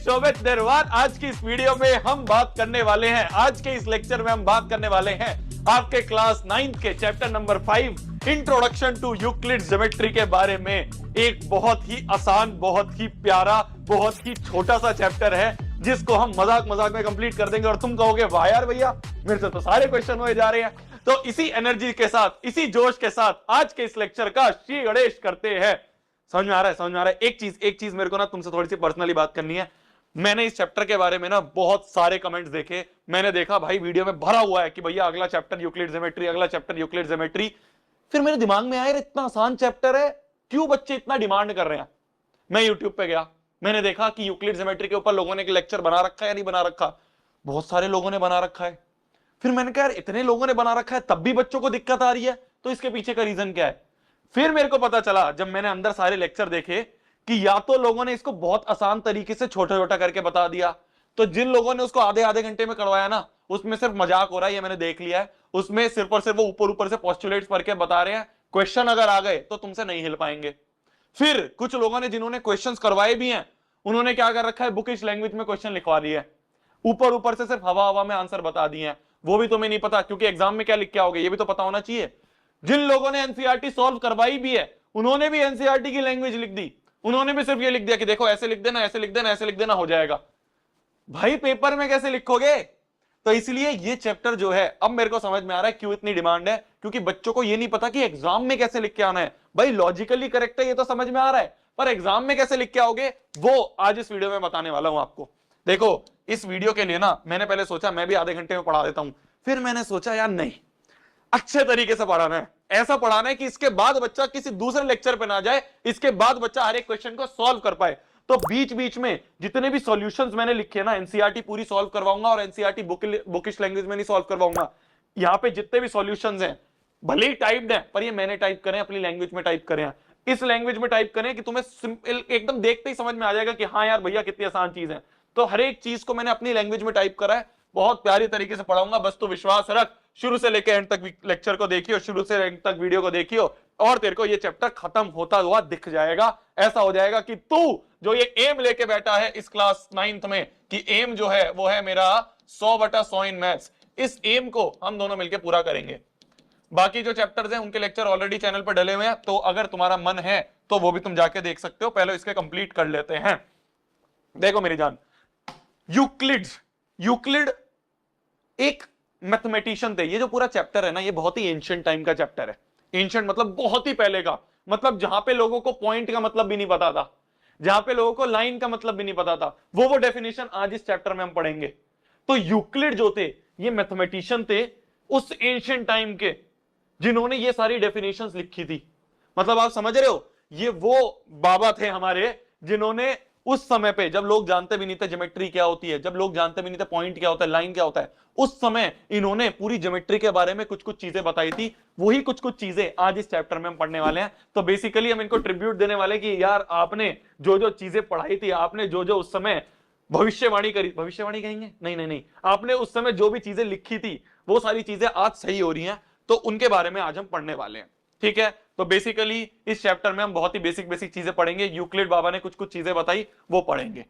शोभित निर्वाण। आज की इस वीडियो में हम बात करने वाले हैं, आज के इस लेक्चर में हम बात करने वाले हैं आपके क्लास 9th के chapter number 5 introduction to Euclid's geometry के बारे में। एक बहुत ही आसान, बहुत ही प्यारा, बहुत ही छोटा सा चैप्टर है जिसको हम मजाक मजाक में कंप्लीट कर देंगे और तुम कहोगे वाह यार भैया मेरे से तो सारे क्वेश्चन हुए जा रहे हैं। तो इसी एनर्जी के साथ, इसी जोश के साथ आज के इस लेक्चर का श्री गणेश करते हैं। समझ में आ रहा है? समझ में आ रहा है? एक चीज मेरे को ना तुमसे थोड़ी सी पर्सनली बात करनी है। मैंने इस चैप्टर के बारे में ना बहुत सारे कमेंट्स देखे, मैंने देखा भाई वीडियो में भरा हुआ है कि भैया अगला चैप्टर यूक्लिड ज्योमेट्री, अगला चैप्टर यूक्लिड ज्योमेट्री। फिर मेरे दिमाग में आया इतना आसान चैप्टर है, क्यों बच्चे इतना डिमांड कर रहे हैं। मैं यूट्यूब पे गया, मैंने देखा कि यूक्लिड ज्योमेट्री के ऊपर लोगों ने एक लेक्चर बना रखा है या नहीं बना रखा। बहुत सारे लोगों ने बना रखा है। फिर मैंने कहा यार इतने लोगों ने बना रखा है तब भी बच्चों को दिक्कत आ रही है, तो इसके पीछे का रीजन क्या है। फिर मेरे को पता चला जब मैंने अंदर सारे लेक्चर देखे कि या तो लोगों ने इसको बहुत आसान तरीके से छोटा छोटा करके बता दिया, तो जिन लोगों ने उसको आधे आधे घंटे में करवाया ना उसमें सिर्फ मजाक हो रहा है, ये मैंने देख लिया है। उसमें सिर्फ और सिर्फ वो ऊपर ऊपर से पोस्टुलेट्स पढ़ के बता रहे हैं, क्वेश्चन अगर आ गए तो तुमसे नहीं हिल पाएंगे। फिर कुछ लोगों ने जिन्होंने क्वेश्चंस करवाए भी हैं, उन्होंने क्या कर रखा है, बुकिश लैंग्वेज में क्वेश्चन लिखवा दिए है, ऊपर ऊपर से सिर्फ हवा हवा में आंसर बता दिए हैं। वो भी तुम्हें नहीं पता क्योंकि एग्जाम में क्या लिख के आओगे ये भी तो पता होना चाहिए। जिन लोगों ने एनसीईआरटी सॉल्व करवाई भी है उन्होंने भी एनसीईआरटी की लैंग्वेज लिख दी, उन्होंने भी सिर्फ ये लिख दिया कि देखो ऐसे लिख देना, ऐसे लिख देना, ऐसे लिख देना, हो जाएगा। भाई पेपर में कैसे लिखोगे। तो इसलिए ये चैप्टर जो है अब मेरे को समझ में आ रहा है क्यों इतनी डिमांड है, क्योंकि बच्चों को ये नहीं पता कि एग्जाम में कैसे लिख के आना है। भाई लॉजिकली करेक्ट है ये तो समझ में आ रहा है, पर एग्जाम में कैसे लिख के आओगे वो आज इस वीडियो में बताने वाला हूं आपको। देखो इस वीडियो के लिए ना मैंने पहले सोचा मैं भी आधे घंटे में पढ़ा देता हूं, फिर मैंने सोचा यार नहीं, अच्छे तरीके से पढ़ाना है, ऐसा पढ़ाना है कि इसके बाद बच्चा किसी दूसरे लेक्चर पे ना जाए, इसके बाद बच्चा हर एक क्वेश्चन को सॉल्व कर पाए। तो बीच बीच में जितने भी सॉल्यूशंस मैंने लिखे ना एनसीईआरटी पूरी सॉल्व करवाऊंगा, और एनसीईआरटी बुकिश लैंग्वेज में नहीं सॉल्व करवाऊंगा। यहां पे जितने भी सॉल्यूशंस हैं भले ही टाइप्ड है पर ये मैंने टाइप करें, अपनी लैंग्वेज में टाइप करें, इस लैंग्वेज में टाइप करें कि तुम्हें सिंपल एकदम देखते ही समझ में आ जाएगा कि हाँ यार भैया कितनी आसान चीज है। तो हर एक चीज को मैंने अपनी लैंग्वेज में टाइप करा है, बहुत प्यारी तरीके से पढ़ाऊंगा, बस तो विश्वास रख। शुरू से लेकर एंड तक लेक्चर को देखियो, शुरू से एंड तक वीडियो को देखियो और तेरे को ये चैप्टर खत्म होता हुआ दिख जाएगा। ऐसा हो जाएगा कि तू जो ये एम लेके बैठा है इस क्लास 9th में कि एम जो है वो है मेरा 100/100 इन मैथ्स, इस एम को हम दोनों मिलकर पूरा करेंगे। बाकी जो चैप्टर्स हैं उनके लेक्चर ऑलरेडी चैनल पर डले हुए हैं, तो अगर तुम्हारा मन है तो वो भी तुम जाके देख सकते हो। पहले इसके कंप्लीट कर लेते हैं। देखो मेरी जान, यूक्लिड एक मैथमेटिशियन थे। ये जो पूरा चैप्टर है ना ये बहुत ही एंशिएंट टाइम का चैप्टर है। एंशिएंट मतलब बहुत ही पहले का, मतलब जहां पे लोगों को पॉइंट का मतलब भी नहीं पता था, जहां पे लोगों को लाइन का मतलब भी नहीं पता था, वो डेफिनेशन आज इस चैप्टर में हम पढ़ेंगे। तो यूक्लिड जो थे ये मैथमेटिशियन थे उस एंशिएंट टाइम के, जिन्होंने ये सारी डेफिनेशंस लिखी थी। मतलब आप समझ रहे हो, ये वो बाबा थे हमारे जिन्होंने उस समय पे जब लोग जानते भी नहीं थे ज्योमेट्री क्या होती है, जब लोग जानते भी नहीं थे पॉइंट क्या होता है, लाइन क्या होता है, उस समय इन्होंने पूरी ज्योमेट्री के बारे में कुछ कुछ चीजें बताई थी। वही कुछ कुछ चीजें आज इस चैप्टर में हम पढ़ने वाले हैं। तो बेसिकली हम इनको ट्रिब्यूट देने वाले कि यार आपने जो जो चीजें पढ़ाई थी, आपने जो जो उस समय भविष्यवाणी करी, भविष्यवाणी कहेंगे नहीं, आपने उस समय जो भी चीजें लिखी थी वो सारी चीजें आज सही हो रही हैं, तो उनके बारे में आज हम पढ़ने वाले हैं। ठीक है, तो बेसिकली इस चैप्टर में हम बहुत ही बेसिक चीजें पढ़ेंगे। यूक्लिड बाबा ने कुछ कुछ चीजें बताई वो पढ़ेंगे।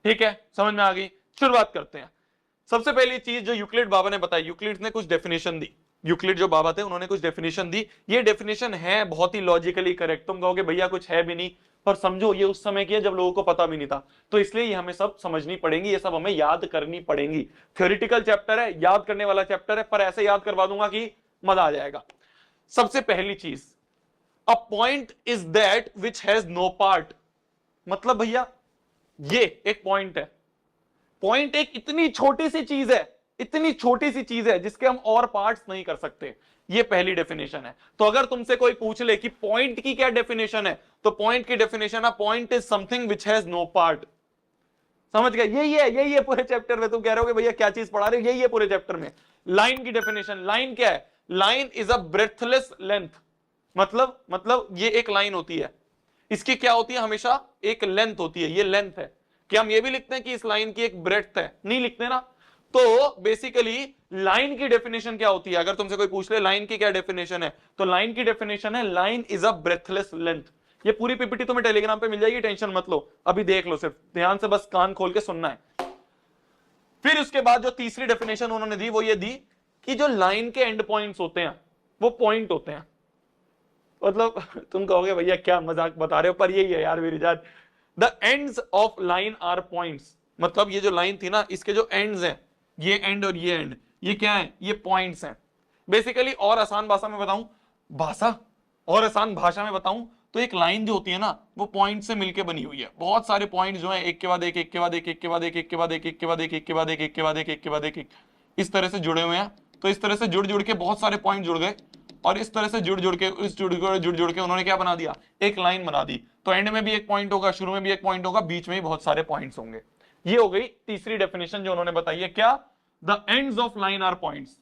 ठीक है, समझ में आ गई। शुरुआत करते हैं। सबसे पहली चीज जो यूक्लिड बाबा ने बताई, यूक्लिड ने कुछ डेफिनेशन दी। यूक्लिड जो बाबा थे उन्होंने कुछ डेफिनेशन दी। ये डेफिनेशन है बहुत ही लॉजिकली करेक्ट। तुम कहोगे भैया कुछ है भी नहीं, पर समझो ये उस समय की है जब लोगों को पता भी नहीं था, तो इसलिए ये हमें सब समझनी पड़ेंगी, ये सब हमें याद करनी पड़ेंगी। थ्योरेटिकल चैप्टर है, याद करने वाला चैप्टर है, पर ऐसे याद करवा दूंगा कि मजा आ जाएगा। सबसे पहली चीज, a point is that which has no part. मतलब भैया ये एक पॉइंट है। पॉइंट एक इतनी छोटी सी चीज है, इतनी छोटी सी चीज है जिसके हम और पार्ट्स नहीं कर सकते। ये पहली डेफिनेशन है। तो अगर तुमसे कोई पूछ ले कि पॉइंट की क्या डेफिनेशन है, तो पॉइंट की डेफिनेशन है point is something which has no part. समझ गए? यही है पूरे चैप्टर में। तुम कह रहे हो भैया क्या चीज पढ़ा रहे हो, यही है पूरे चैप्टर में। लाइन की डेफिनेशन, लाइन क्या है? Line is a breathless length. मतलब ये एक लाइन होती है, इसकी क्या होती है, हमेशा एक लेंथ होती है। ये लेंथ है। क्या हम ये भी लिखते हैं कि इस लाइन की एक ब्रेड्थ है? नहीं लिखते ना। तो बेसिकली लाइन की डेफिनेशन क्या होती है? अगर तुमसे कोई पूछ ले लाइन की क्या डेफिनेशन है, तो लाइन की डेफिनेशन है line is a breathless length. ये पूरी पीपीटी तुम्हें टेलीग्राम पे मिल जाएगी, टेंशन मत लो, अभी देख लो, सिर्फ ध्यान से बस कान खोल के सुनना है। फिर उसके बाद जो तीसरी डेफिनेशन उन्होंने दी वो ये दी कि जो लाइन के एंड पॉइंट्स होते हैं वो पॉइंट होते हैं। मतलब तुम कहोगे भैया क्या मजाक बता रहे हो, पर यही है यार मेरी जान, the ends of line are points. मतलब ये जो लाइन थी ना, इसके जो एंड्स हैं, ये एंड और ये एंड, ये क्या है, ये पॉइंट्स हैं बेसिकली। और आसान भाषा में बताऊं, और आसान भाषा में बताऊं तो एक लाइन जो होती है ना वो पॉइंट से मिलकर बनी हुई है। बहुत सारे पॉइंट जो है एक के बाद एक, एक के बाद एक, एक के बाद एक, एक के बाद एक, एक के बाद एक, एक के बाद एक, एक के बाद एक, एक के बाद एक, इस तरह से जुड़े हुए हैं। तो इस तरह से जुड़ जुड़ के बहुत सारे पॉइंट जुड़ गए, और इस तरह से जुड़ जुड़ के उन्होंने क्या बना दिया, एक लाइन बना दी। तो एंड में भी एक पॉइंट होगा, शुरू में भी एक पॉइंट होगा, बीच में भी बहुत सारे पॉइंट्स होंगे। ये हो गई तीसरी डेफिनेशन जो उन्होंने बताई है, क्या, the ends of line are points.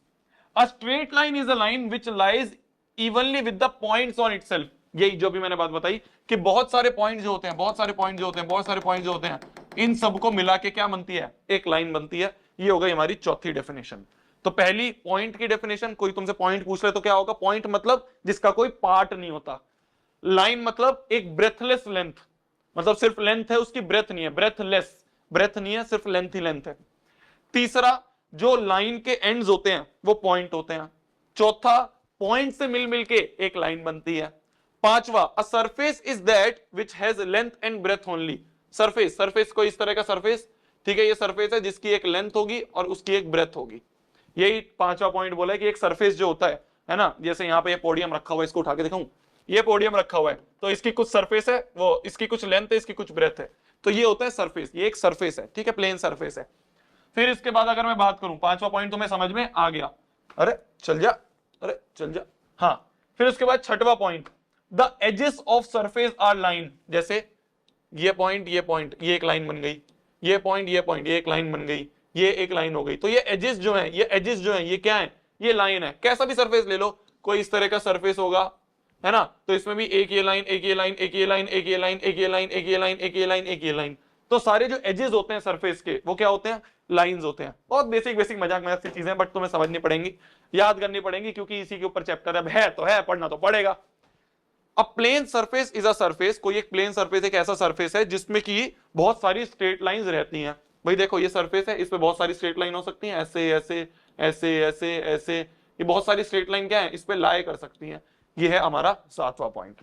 A straight line is a line which lies evenly with the points on itself. यही जो भी मैंने बात बताई कि बहुत सारे पॉइंट जो होते हैं, इन सबको मिला के क्या बनती है, एक लाइन बनती है। ये हो गई हमारी चौथी डेफिनेशन। तो पहली पॉइंट की डेफिनेशन, कोई तुमसे पॉइंट पूछ ले तो क्या होगा, पॉइंट मतलब जिसका कोई पार्ट नहीं होता। लाइन मतलब एक ब्रेथलेस लेंथ, मतलब सिर्फ लेंथ है, उसकी ब्रेथ नहीं है, ब्रेथ नहीं है, सिर्फ लेंथ ही लेंथ है। तीसरा, जो लाइन के एंड्स होते हैं वो पॉइंट होते हैं। चौथा, पॉइंट से मिल मिल के एक लाइन बनती है। पांचवा, a surface is that which has length and breadth only. Surface को इस तरह का सरफेस, ठीक है, ये सरफेस है जिसकी एक लेंथ होगी और उसकी एक ब्रेथ होगी। यही पांचवा पॉइंट बोला है कि एक सरफेस जो होता है ना, जैसे यहाँ पे ये पोडियम रखा हुआ है, इसको उठा के दिखाऊं, ये पोडियम रखा हुआ है, तो इसकी कुछ सरफेस है, वो इसकी कुछ लेंथ है, इसकी कुछ ब्रेथ है, तो ये होता है सरफेस, ये एक सरफेस है, ठीक है, प्लेन सरफेस है। फिर इसके बाद अगर मैं बात करूं, पांचवा पॉइंट तुम्हें समझ में आ गया, अरे चल जा, हाँ। फिर उसके बाद छठवां point, the edges of surface are line. जैसे ये पॉइंट, ये एक लाइन बन गई, ये पॉइंट, ये एक लाइन बन गई, ये एक लाइन हो गई। तो ये एजेस जो है, ये क्या है, ये लाइन है। कैसा भी सरफेस ले लो, कोई इस तरह का सरफेस होगा, है ना, तो इसमें भी एक ये लाइन, एक ये लाइन, एक ये लाइन, एक ये लाइन, एक ये लाइन, एक ये लाइन, एक ये लाइन, एक ये लाइन। तो सारे जो एजेस होते हैं सरफेस के वो क्या होते हैं, लाइंस होते हैं। बहुत बेसिक मजाक सी चीजें, बट तुम्हें समझनी पड़ेंगी, याद करनी पड़ेंगी, क्योंकि इसी के ऊपर चैप्टर है तो है, पढ़ना तो पड़ेगा। अब plane surface is a surface, कोई एक प्लेन सरफेस एक ऐसा सरफेस है जिसमें की बहुत सारी स्ट्रेट लाइंस रहती हैं। भाई देखो ये सरफेस है, इस पे बहुत सारी स्ट्रेट लाइन हो सकती हैं, ऐसे ऐसे ऐसे ऐसे ऐसे, ये बहुत सारी स्ट्रेट लाइन क्या है, इस पे लाए कर सकती हैं। ये है हमारा सातवां पॉइंट।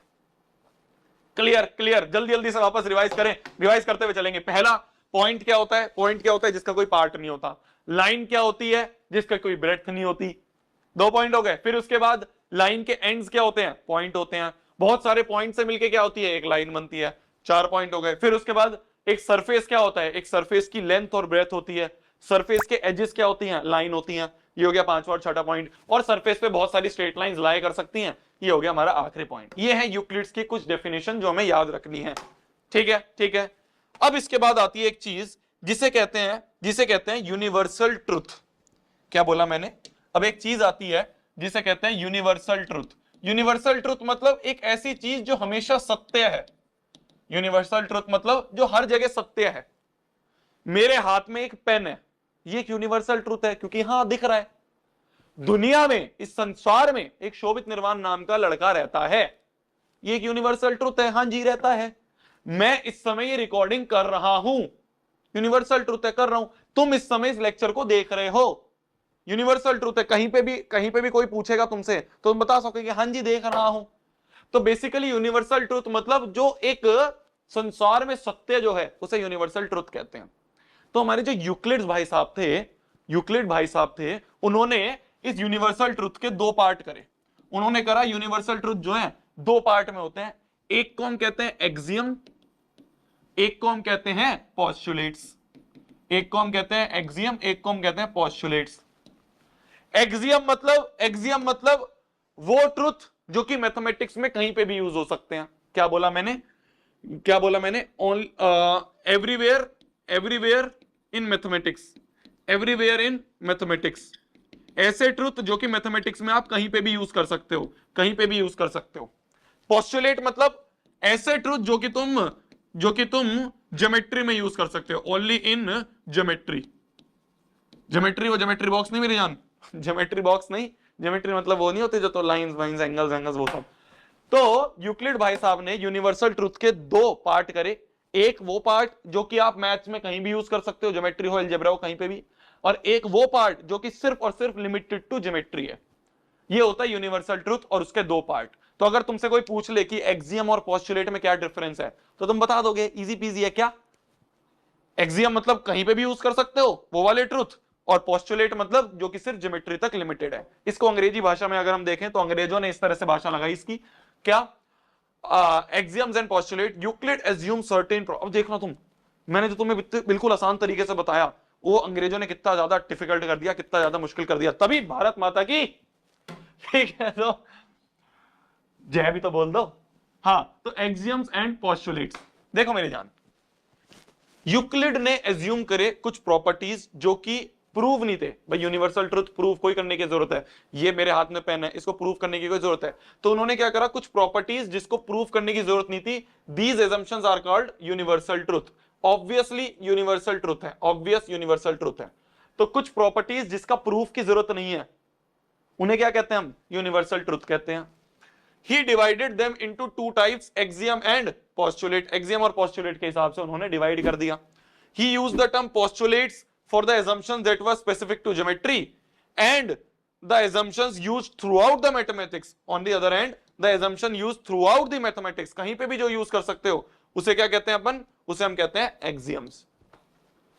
क्लियर, जल्दी से वापस रिवाइज करें, रिवाइज करते हुए चलेंगे। पहला पॉइंट क्या होता है, जिसका कोई पार्ट नहीं होता। लाइन क्या होती है, जिसका कोई ब्रेड्थ नहीं होती। 2 पॉइंट हो गए। फिर उसके बाद लाइन के एंड्स क्या होते हैं, पॉइंट होते हैं। बहुत सारे पॉइंट से मिलके क्या होती है, एक लाइन बनती है। 4 पॉइंट हो गए। फिर उसके बाद एक सरफेस क्या होता है, एक सरफेस की लेंथ और ब्रेथ होती है। सरफेस के एजेस क्या होती हैं, लाइन होती हैं। ये हो गया 5वां और 6वां पॉइंट। और सरफेस पे बहुत सारी स्ट्रेट लाइंस लाया कर सकती हैं। ये हो गया हमारा आखिरी पॉइंट। ये है यूक्लिड्स की कुछ डेफिनेशन जो हमें याद रखनी है। ठीक है। अब इसके बाद आती है एक चीज जिसे कहते हैं यूनिवर्सल ट्रुथ। क्या बोला मैंने, अब एक चीज आती है जिसे कहते हैं यूनिवर्सल ट्रुथ। यूनिवर्सल ट्रुथ मतलब एक ऐसी चीज जो हमेशा सत्य है। यूनिवर्सल ट्रुथ मतलब जो हर जगह सत्य है। मेरे हाथ में एक पेन है, ये एक यूनिवर्सल ट्रुथ है, क्योंकि हां दिख रहा है। दुनिया में, इस संसार में एक शोभित निर्वाण नाम का लड़का रहता है, ये एक यूनिवर्सल ट्रुथ है। हां जी रहता है। मैं इस समय ये रिकॉर्डिंग कर रहा हूं, यूनिवर्सल ट्रुथ है, कर रहा हूं। तुम इस समय इस लेक्चर को देख रहे हो, यूनिवर्सल ट्रुथ है। कहीं पे भी कोई पूछेगा तुमसे तो तुम बता सकोगे हां जी देख रहा हूं। तो बेसिकली यूनिवर्सल ट्रुथ मतलब जो एक संसार में सत्य जो है उसे यूनिवर्सल ट्रुथ कहते हैं। तो हमारे जो यूक्लिड भाई साहब थे, उन्होंने इस यूनिवर्सल ट्रुथ के 2 पार्ट करे। उन्होंने करा यूनिवर्सल ट्रुथ जो है 2 पार्ट में होते हैं। एक को हम कहते हैं एक्सियम, एक को हम कहते हैं पोस्टुलेट्स। एक को हम कहते हैं एक्सियम, एक को हम कहते हैं पोस्टुलेट्स। एक्सियम मतलब वो ट्रुथ जो कि मैथमेटिक्स में कहीं पे भी यूज हो सकते हैं। क्या बोला मैंने, एवरीवेयर इन मैथमेटिक्स, ऐसे ट्रुथ जो कि मैथमेटिक्स में आप कहीं पे भी यूज कर सकते हो, पोस्टुलेट मतलब ऐसे ट्रुथ जो कि तुम ज्योमेट्री में यूज कर सकते हो, ओनली इन ज्योमेट्री। वो ज्योमेट्री बॉक्स नहीं मेरी जान, ज्योमेट्री बॉक्स नहीं, ज्योमेट्री मतलब वो नहीं होती जो तो लाइंस वाइंस एंगल्स वो सब। तो यूक्लिड भाई साहब ने यूनिवर्सल ट्रूथ के दो पार्ट करे, एक वो पार्ट जो कि आप मैथ्स में कहीं भी यूज कर सकते हो, ज्योमेट्री हो, अलजेब्रा हो, कहीं पे भी, और एक वो पार्ट जो कि सिर्फ और सिर्फ लिमिटेड टू ज्योमेट्री है। ये होता है यूनिवर्सल ट्रूथ और उसके दो पार्ट। तो अगर तुमसे कोई पूछ ले कि एक्सियम और पोस्टुलेट में क्या डिफरेंस है, तो तुम बता दोगे, इजी पीजी है। क्या एक्सियम मतलब कहीं पे भी यूज कर सकते हो, वो वाले ट्रूथ, और पोस्टुलेट मतलब जो कि सिर्फ ज्योमेट्री तक लिमिटेड है। इसको अंग्रेजी भाषा में अगर हम देखें तो अंग्रेजों ने इस तरह से भाषा लगाई इसकी, क्या, axioms and postulate, Euclid assume certain. अब देखना तुम, मैंने जो तुम्हें बिल्कुल आसान तरीके से बताया, वो अंग्रेजों ने कितना ज्यादा डिफिकल्ट कर दिया, कितना ज्यादा मुश्किल कर दिया। तभी भारत माता की, ठीक है, तो जय भी तो बोल दो। हाँ, तो एक्सियम्स एंड पोस्टुलेट्स, देखो मेरे जान, यूक्लिड ने एज्यूम करे कुछ प्रॉपर्टीज जो कि प्रूव नहीं थे। भाई यूनिवर्सल ट्रुथ प्रूव कोई करने की जरूरत है, ये मेरे हाथ में पेन है, इसको प्रूव करने की कोई जरूरत है, तो उन्होंने क्या करा, कुछ प्रॉपर्टीज जिसको प्रूव करने की जरूरत नहीं थी, these assumptions are called universal truth. Obviously universal truth है, ऑब्वियस यूनिवर्सल ट्रुथ है। तो कुछ प्रॉपर्टीज जिसका प्रूफ की जरूरत नहीं है, उन्हें क्या कहते हैं हम, यूनिवर्सल ट्रुथ कहते हैं। He divided them into two types, axiom and postulate. Axiom और postulate के हिसाब से उन्होंने डिवाइड कर दिया। He used the term postulates for the assumptions that were specific to geometry and the assumptions used throughout the mathematics. On the other hand, the assumption used throughout the mathematics, कहीं पे भी जो use कर सकते हो उसे क्या कहते हैं अपन, उसे हम कहते हैं एक्सियम्स।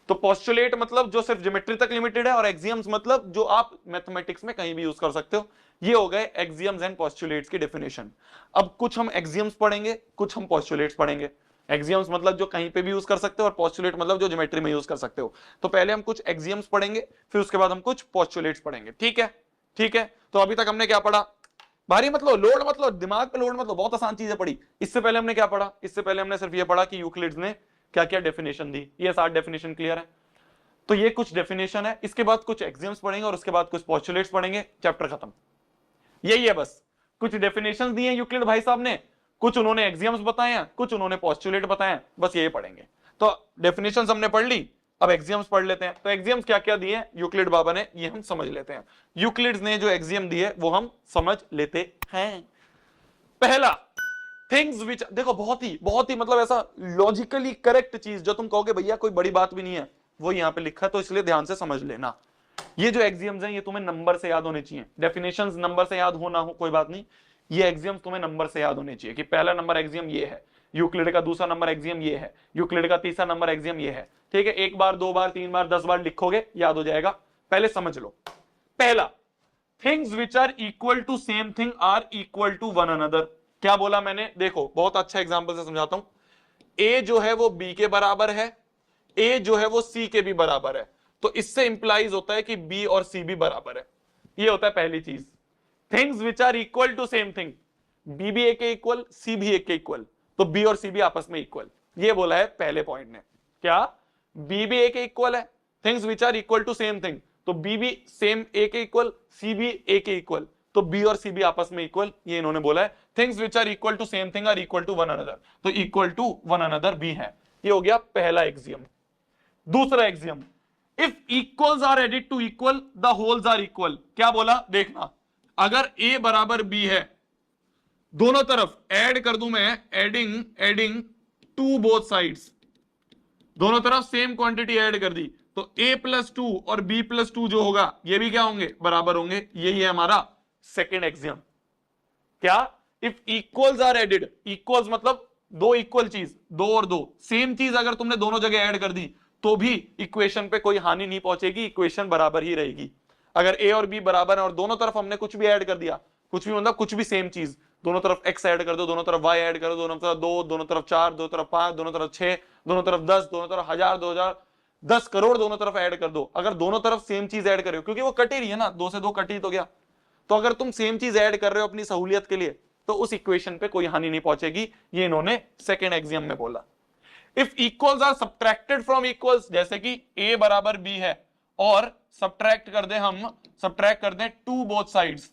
तो पोस्टुलेट मतलब जो सिर्फ ज्योमेट्री तक लिमिटेड है, और एक्सियम्स मतलब जो आप मैथमेटिक्स में कहीं भी यूज कर सकते हो। ये हो गए एक्सियम्स एंड पोस्टुलेट्स की डेफिनेशन। अब कुछ हम एक्सियम्स पढ़ेंगे, कुछ हम पोस्टुलेट्स पढ़ेंगे। एक्सियम्स मतलब जो कहीं पे भी यूज कर सकते हो, और पोस्टुलेट मतलब जो ज्योमेट्री में यूज कर सकते हो। तो पहले हम कुछ एक्सियम्स पढ़ेंगे, फिर उसके बाद हम कुछ पोस्टुलेट्स पढ़ेंगे। ठीक है, ठीक है। तो अभी तक हमने क्या पढ़ा, भारी मतलब, लोड मतलब, दिमाग पे लोड मतलब, बहुत आसान चीजें पढ़ी। इससे पहले हमने क्या पढ़ा, इससे पहले हमने सिर्फ ये पढ़ा कि यूक्लिड्स ने क्या क्या डेफिनेशन दी। ये 7 डेफिनेशन क्लियर है। तो ये कुछ डेफिनेशन है, इसके बाद कुछ एक्सियम्स पढ़ेंगे और उसके बाद कुछ पोस्टुलेट्स पढ़ेंगे, चैप्टर खत्म। यही है बस, कुछ डेफिनेशंस दिए यूक्लिड भाई साहब ने, कुछ उन्होंने एक्सियम्स बताए हैं, कुछ उन्होंने पोस्टुलेट बताए हैं, बस यही पढ़ेंगे। तो डेफिनेशंस हमने पढ़ ली, अब एक्सियम्स पढ़ लेते हैं। तो एक्सियम्स क्या क्या दिए यूक्लिड बाबा ने, ये हम समझ लेते हैं। यूक्लिड्स ने जो एक्सियम दिए वो हम समझ लेते हैं। पहला, थिंग्स विच, देखो बहुत ही मतलब ऐसा लॉजिकली करेक्ट चीज जो तुम कहोगे भैया कोई बड़ी बात भी नहीं है, वो यहां पे लिखा है, तो इसलिए ध्यान से समझ लेना। ये जो एक्सियम्स हैं ये तुम्हें नंबर से याद होने चाहिए। डेफिनेशंस नंबर से याद हो ना हो कोई बात नहीं, ये एक्सियम्स तुम्हें नंबर से याद होने चाहिए कि पहला नंबर एक्सियम ये है, यूक्लिड का दूसरा नंबर एक्सियम ये है, यूक्लिड का तीसरा नंबर एक्सियम ये है। ठीक है, एक बार, दो बार, तीन बार, 10 बार लिखोगे याद हो जाएगा। पहले समझ लो। पहला, things which are equal to same thing are equal to one another. क्या बोला मैंने, देखो बहुत अच्छा एग्जांपल से समझाता हूं। ए जो है वो बी के बराबर है, ए जो है वो सी के भी बराबर है, तो इससे इंप्लाइज होता है कि बी और सी भी बराबर है। ये होता है पहली चीज, things which are equal to same thing. B भी ए के इक्वल, सी भी ए के इक्वल, तो बी और सी भी आपस में इक्वल। ये बोला है पहले पॉइंट ने, क्या, बी भी ए के इक्वल है, things which are equal to same thing, तो बी भी सेम ए के इक्वल, सी भी ए के इक्वल, तो बी और सी भी आपस में इक्वल। ये इन्होंने बोला है things which are equal to same thing are equal to one another, तो इक्वल टू वन अनदर भी है। ये हो गया पहला एक्सियम। दूसरा axiom, if equals are added to equal the wholes are equal. क्या बोला, देखना, अगर ए बराबर बी है, दोनों तरफ ऐड कर दूं मैं, एडिंग टू बोथ साइड्स, दोनों तरफ सेम क्वांटिटी ऐड कर दी, तो a प्लस 2 और b प्लस 2 जो होगा ये भी क्या होंगे, बराबर होंगे। यही है हमारा सेकेंड एक्सियम। क्या, if equals are added, equals मतलब दो इक्वल चीज, दो और दो सेम चीज अगर तुमने दोनों जगह ऐड कर दी तो भी इक्वेशन पे कोई हानि नहीं पहुंचेगी, इक्वेशन बराबर ही रहेगी। अगर a और b बराबर है और दोनों तरफ हमने कुछ भी ऐड कर दिया, कुछ भी मतलब कुछ भी सेम चीज, दोनों तरफ x ऐड कर दो, दोनों तरफ y ऐड करो, दोनों तरफ 2, दोनों तरफ 4, दोनों तरफ 5, दोनों तरफ 6, दोनों तरफ 10, दोनों तरफ 1000, 2000, 10 करोड़ दोनों तरफ ऐड कर दो। अगर दोनों तरफ सेम चीज ऐड कर रहे हो, क्योंकि वो कट ही रही है ना, 2 से 2 कट ही तो गया, तो अगर तुम सेम चीज ऐड कर रहे हो अपनी सहूलियत के लिए तो उस इक्वेशन पे कोई हानि नहीं पहुंचेगी। ये इन्होंने सेकेंड एक्सियम में बोला। If equals are subtracted from equals, जैसे कि a बराबर b है और सब्ट्रैक्ट कर दें हम, सब्ट्रैक्ट कर दें टू बोथ साइड्स,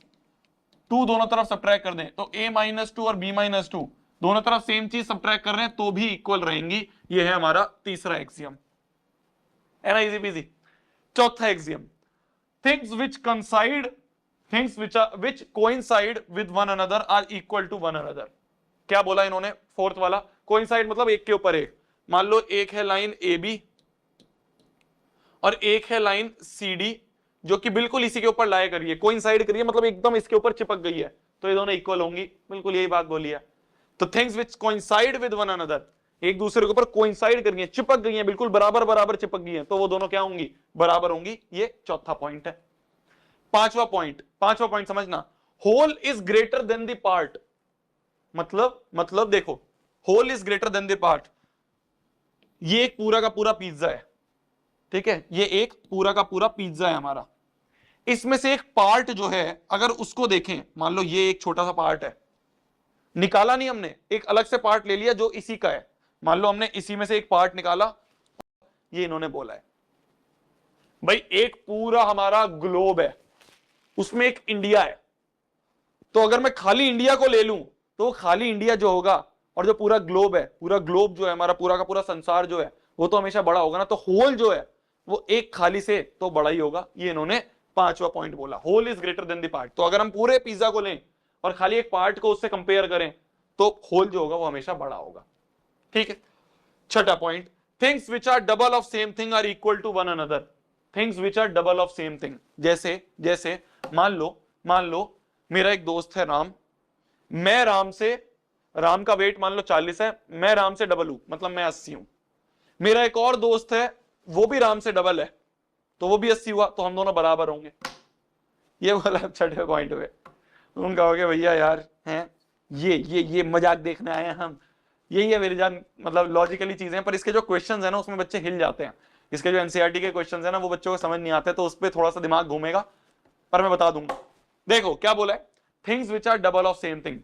टू दोनों तरफ सब्ट्रैक्ट कर दें, तो a माइनस 2 और b माइनस 2 दोनों तरफ सेम चीज सब्ट्रैक्ट कर रहे हैं तो भी इक्वल रहेंगी। ये है हमारा तीसरा एक्सियम, है ना, इजी पीजी। चौथा axiom, things which coincide things which coincide with one another are equal to one another. क्या बोला इन्होंने? फोर्थ वाला कोइंसाइड मतलब एक के ऊपर एक। मान लो एक है लाइन ए बी और एक है लाइन सी डी जो कि बिल्कुल इसी के ऊपर लाया करिए, कोइंसाइड करिए मतलब एकदम इसके ऊपर चिपक गई है, तो ये दोनों इक्वल होंगी। बिल्कुल यही बात बोली है। तो things which coincide with one another, एक दूसरे के ऊपर कोइंसाइड कर गई है, चिपक गई है, बिल्कुल बराबर बराबर चिपक गई है, तो वो दोनों क्या होंगी? बराबर होंगी। ये चौथा पॉइंट है। पांचवा पॉइंट समझना, whole is greater than the part. मतलब देखो, whole is greater than the part. ये एक पूरा का पूरा पिज्जा है, ठीक है, ये एक पूरा का पूरा पिज्जा है हमारा। इसमें से एक पार्ट जो है अगर उसको देखें, मान लो ये एक छोटा सा पार्ट है, निकाला नहीं हमने, एक अलग से पार्ट ले लिया जो इसी का है। मान लो हमने इसी में से एक पार्ट निकाला, ये इन्होंने बोला है भाई एक पूरा हमारा ग्लोब है, उसमें एक इंडिया है, तो अगर मैं खाली इंडिया को ले लूं तो वो खाली इंडिया जो होगा और जो पूरा ग्लोब है, पूरा ग्लोब जो है हमारा, पूरा का पूरा संसार जो है वो तो हमेशा बड़ा होगा ना। तो होल जो है वो एक खाली से तो बड़ा ही होगा। ये इन्होंने पांचवा पॉइंट बोला, whole is greater than the part. तो अगर हम पूरे पिज्जा को लें और खाली एक पार्ट को उससे कंपेयर करें तो होल जो होगा वो हमेशा बड़ा होगा, ठीक है। छठा point, things which are double of same thing are equal to one another. Things which are double of same thing, जैसे मान लो मेरा एक दोस्त है राम, मैं राम का वेट मान लो 40 है, मैं राम से डबल हूं, मतलब मैं 80 हूं। मेरा एक और दोस्त है वो भी राम से डबल है, तो वो भी 80 हुआ, तो हम दोनों बराबर होंगे। ये बोला छठे पॉइंट पे। तुम कहोगे भैया यार हैं ये मजाक देखने आए हैं हम, यही है मेरी जान, मतलब लॉजिकली चीजें। पर इसके जो क्वेश्चंस है ना उसमें बच्चे हिल जाते हैं। इसके जो एनसीईआरटी के क्वेश्चंस है ना वो बच्चों को समझ नहीं आते, तो उस पर थोड़ा सा दिमाग घूमेगा, पर मैं बता दूंगा। देखो क्या बोला है, things which are double of same thing.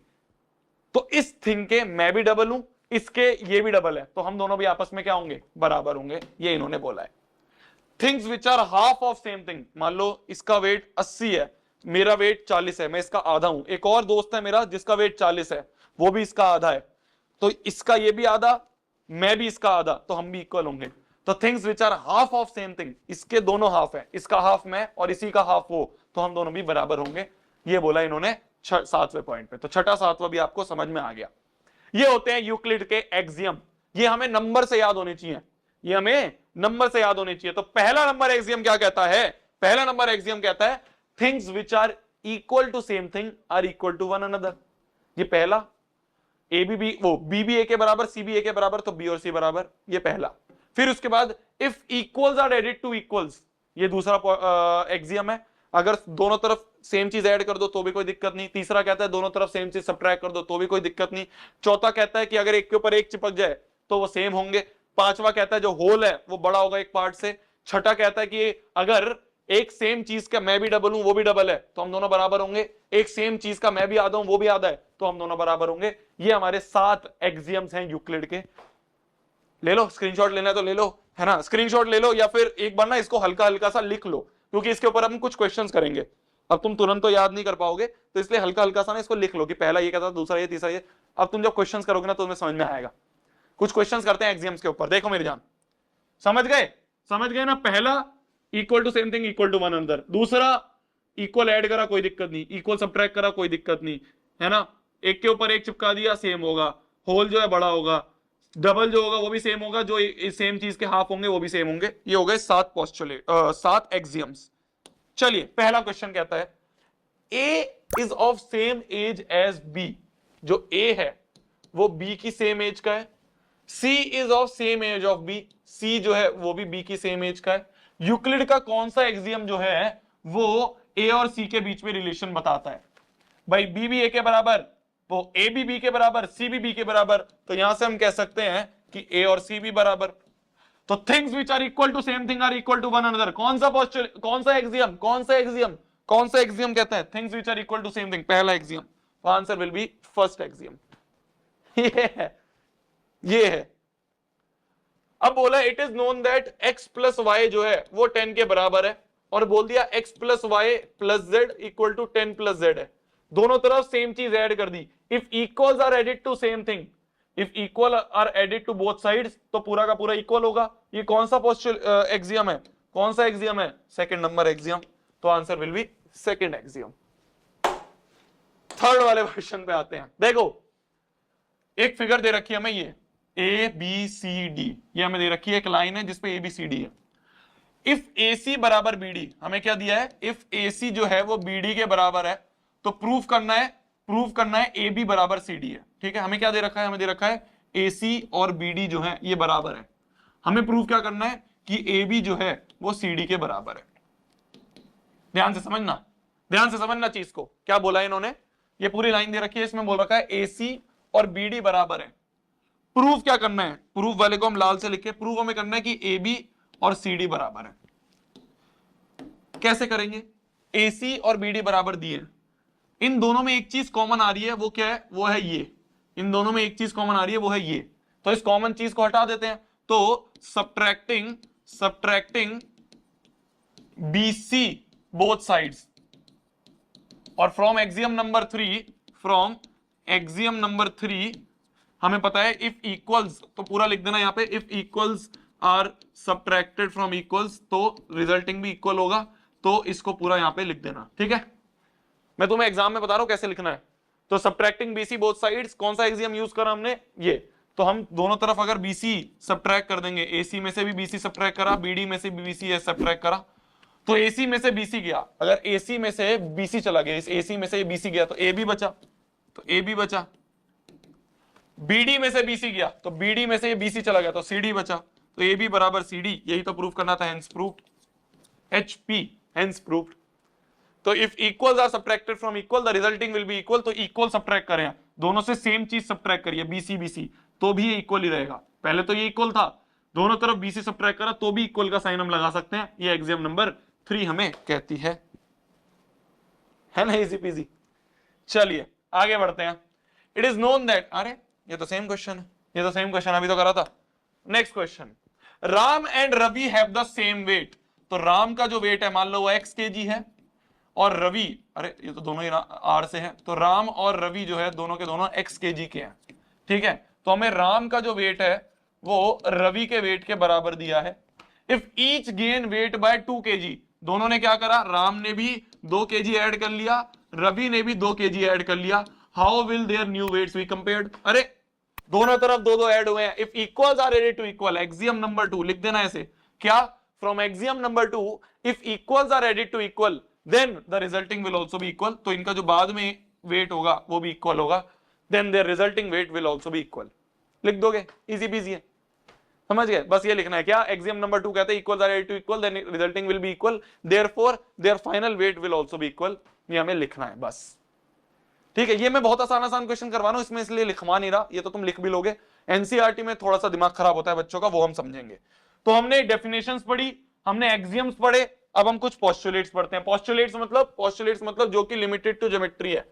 तो इस थिंग के मैं भी डबल हूं, इसके ये भी डबल है, तो हम दोनों भी आपस में क्या होंगे? बराबर होंगे। ये इन्होंने बोला है। Things which are half of same thing, मान लो इसका वेट 80 है, मेरा वेट 40 है, मैं इसका आधा हूं। एक और दोस्त है मेरा जिसका वेट 40 है, वो भी इसका आधा है, तो इसका ये भी आधा, मैं भी इसका आधा, तो हम भी इक्वल होंगे। तो things which are half of same thing, इसके दोनों हाफ है, इसका हाफ मैं और इसी का हाफ वो, तो हम दोनों भी बराबर होंगे। ये बोला इन्होंने सातवें पॉइंट पे। तो छठा सातवां भी आपको समझ में आ गया। ये होते हैं यूक्लिड के एक्सियम। ये हमें नंबर से याद होने चाहिए, ये हमें नंबर से याद होने चाहिए। तो पहला नंबर एक्सियम क्या कहता है? पहला नंबर एक्सियम कहता है things which are equal to same thing are equal to one another. ये पहला, ए बी बी वो बी बी ए के बराबर, सी बी ए के बराबर, तो बी और सी बराबर, ये पहला। फिर उसके बाद if equals are added to equals, ये दूसरा एक्सियम है। अगर दोनों तरफ सेम चीज ऐड कर दो तो भी कोई दिक्कत नहीं। तीसरा कहता है दोनों तरफ सेम चीज सब्ट्रैक्ट कर दो तो भी कोई दिक्कत नहीं। चौथा कहता है कि अगर एक के ऊपर एक चिपक जाए तो वो सेम होंगे। पांचवा कहता है जो होल है वो बड़ा होगा एक पार्ट से। छठा कहता है कि अगर एक सेम चीज का मैं भी डबल हूं वो भी डबल है तो हम दोनों बराबर होंगे। एक सेम चीज का मैं भी आधा हूं वो भी आधा है तो हम दोनों बराबर होंगे। ये हमारे 7 एक्सियम्स हैं यूक्लिड के। ले लो, स्क्रीनशॉट लेना है तो ले लो, है ना, स्क्रीनशॉट ले लो, या फिर एक बार ना इसको हल्का हल्का सा लिख लो, क्योंकि इसके ऊपर हम कुछ क्वेश्चंस करेंगे। अब तुम तुरंत तो याद नहीं कर पाओगे, तो इसलिए हल्का हल्का सा ना इसको लिख लो कि पहला ये कहता था, दूसरा ये, तीसरा ये। अब तुम जब क्वेश्चंस करोगे ना तो तुम्हें समझ में आएगा। कुछ क्वेश्चंस करते हैं एक्सियम्स के ऊपर, देखो मेरी जान, समझ गए ना। पहला equal to same thing equal to one another. दूसरा इक्वल ऐड करा कोई दिक्कत नहीं, इक्वल सब्ट्रैक्ट करा कोई दिक्कत नहीं, है ना। एक के ऊपर एक चिपका दिया सेम होगा। होल जो है बड़ा होगा, डबल जो होगा वो भी सेम होगा, जो सेम चीज के हाफ होंगे वो भी सेम होंगे। ये हो गए 7 पोस्टुलेट, 7 एक्सियम्स। चलिए पहला क्वेश्चन कहता है A is of same age as B. जो ए है वो बी की सेम एज का है। C is of same age of B, C जो है वो भी बी की सेम एज का है। यूक्लिड का कौन सा एक्सियम जो है वो ए और सी के बीच में रिलेशन बताता है? भाई बी भी ए के बराबर, वो ए भी बी के बराबर, सी भी बी के बराबर, तो यहां से हम कह सकते हैं कि ए और सी भी बराबर। तो things which are equal to same thing are equal to one another. कौन सा एक्सियम कहता है things which are equal to same thing? पहला एक्सियम। तो answer will be first axiom. ये है। अब बोला it is known that x plus y जो है वो 10 के बराबर है, और बोल दिया x plus Y plus Z equal to 10 plus Z है। दोनों तरफ सेम चीज ऐड कर दी। If equals are added to same thing, if equal are added to both sides, तो पूरा का पूरा इक्वल होगा। ये कौन सा एक्सियम है? कौन सा एक्सियम है? Second number axiom. तो answer will be second axiom. Third वाले क्वेश्चन पे आते हैं। देखो एक फिगर दे रखी है हमें, ये ए बी सी डी, ये हमें दे रखी है, एक लाइन है जिसपे ए बी सी डी है। इफ ए सी बराबर बी डी, हमें क्या दिया है, इफ ए सी जो है वो बी डी के बराबर है, तो प्रूफ करना है ए बी बराबर सी डी है। ठीक है, हमें क्या दे रखा है, हमें दे रखा है ए सी और बी डी जो है ये बराबर है। हमें प्रूफ क्या करना है कि ए बी जो है वो सी डी के बराबर है। ध्यान से समझना चीज को, क्या बोला है इन्होंने, ये पूरी लाइन दे रखी है, इसमें बोल रखा है ए सी और बी डी बराबर है। प्रूफ क्या करना है, प्रूफ वाले को हम लाल से लिखे, प्रूफ हमें करना है कि ए बी और सी डी बराबर है। कैसे करेंगे, ए सी और बी डी बराबर दिए, इन दोनों में एक चीज कॉमन आ रही है, वो क्या है, वो है ये, इन दोनों में एक चीज कॉमन आ रही है, वो है ये, तो इस कॉमन चीज को हटा देते हैं। तो सब्ट्रैक्टिंग BC बोथ साइड्स, और फ्रॉम एक्सियम नंबर 3 हमें पता है इफ इक्वल्स, तो पूरा लिख देना यहां पे, if equals are subtracted from equals तो रिजल्टिंग भी इक्वल होगा, तो इसको पूरा यहां पे लिख देना। ठीक है, मैं तुम्हें एग्जाम में बता रहा हूं कैसे लिखना है। तो सब्ट्रैक्टिंग BC बोथ साइड्स, कौन सा एक्सियम यूज करा हमने, ये, तो हम दोनों तरफ अगर BC सब्ट्रैक्ट कर देंगे, AC में से भी BC सब्ट्रैक्ट करा, BD में से भी BC सब्ट्रैक्ट करा, तो AC में से BC गया, अगर AC में से BC चला गया, इस AC में से BC गया तो AB बचा, तो AB बचा, BD में से BC गया तो BD में से BC चला गया तो CD बचा, तो AB बराबर CD, यही तो प्रूफ करना था, hence proved, HP hence proved. तो if equals are subtracted from equal the resulting will be equal, तो इक्वल सब्ट्रैक्ट करें, दोनों से सेम चीज सब्ट्रैक्ट करिए, BC तो भी ये इक्वल ही रहेगा। पहले तो ये इक्वल था, दोनों तरफ BC सब्ट्रैक्ट करा तो भी इक्वल का साइन हम लगा सकते हैं, ये एग्जाम नंबर 3 हमें कहती है ना, इजी पीजी। चलिए आगे बढ़ते हैं। इट इज नोन दैट, अरे ये तो सेम क्वेश्चन है, ये तो सेम क्वेश्चन अभी तो करा था। Next question, Ram and Ravi have the same weight, तो राम का जो वेट है मान लो वो x kg है, और रवि, अरे ये तो दोनों ही r से है, तो राम और रवि जो है दोनों के दोनों x kg के हैं। ठीक है, तो हमें राम का जो वेट है वो रवि के वेट के बराबर दिया है। If each gain weight by 2 kg, दोनों ने क्या करा, राम ने भी 2 kg ऐड कर लिया, रवि ने भी 2 kg ऐड कर लिया, how will their new weights be compared, अरे दोनों तरफ 2-2 ऐड हुए हैं। If equals are added to equal, axiom number 2 लिख देना ऐसे, क्या, from axiom number 2 if equals are added to equal then the resulting will also be equal, तो इनका जो बाद में वेट होगा वो भी इक्वल होगा, then their resulting weight will also be equal. लिख दोगे, इजी पीजी है, समझ गए, बस ये लिखना है, क्या, एक्सियम नंबर 2 कहते हैं equals are added to equal then resulting will be equal, therefore their final weight will also be equal, ये हमें लिखना है बस। ठीक है, ये मैं बहुत आसान क्वेश्चन करवा रहा हूं, इसमें इसलिए लिखवा नहीं रहा, ये तो तुम लिख भी लोगे, एनसीईआरटी में थोड़ा सा दिमाग खराब होता है बच्चों का, वो हम समझेंगे। तो हमने डेफिनेशंस पढ़ी, हमने एक्सियम्स पढ़े, अब हम कुछ पोस्टुलेट्स पढ़ते हैं। पोस्टुलेट्स मतलब जो कि लिमिटेड टू ज्योमेट्री है,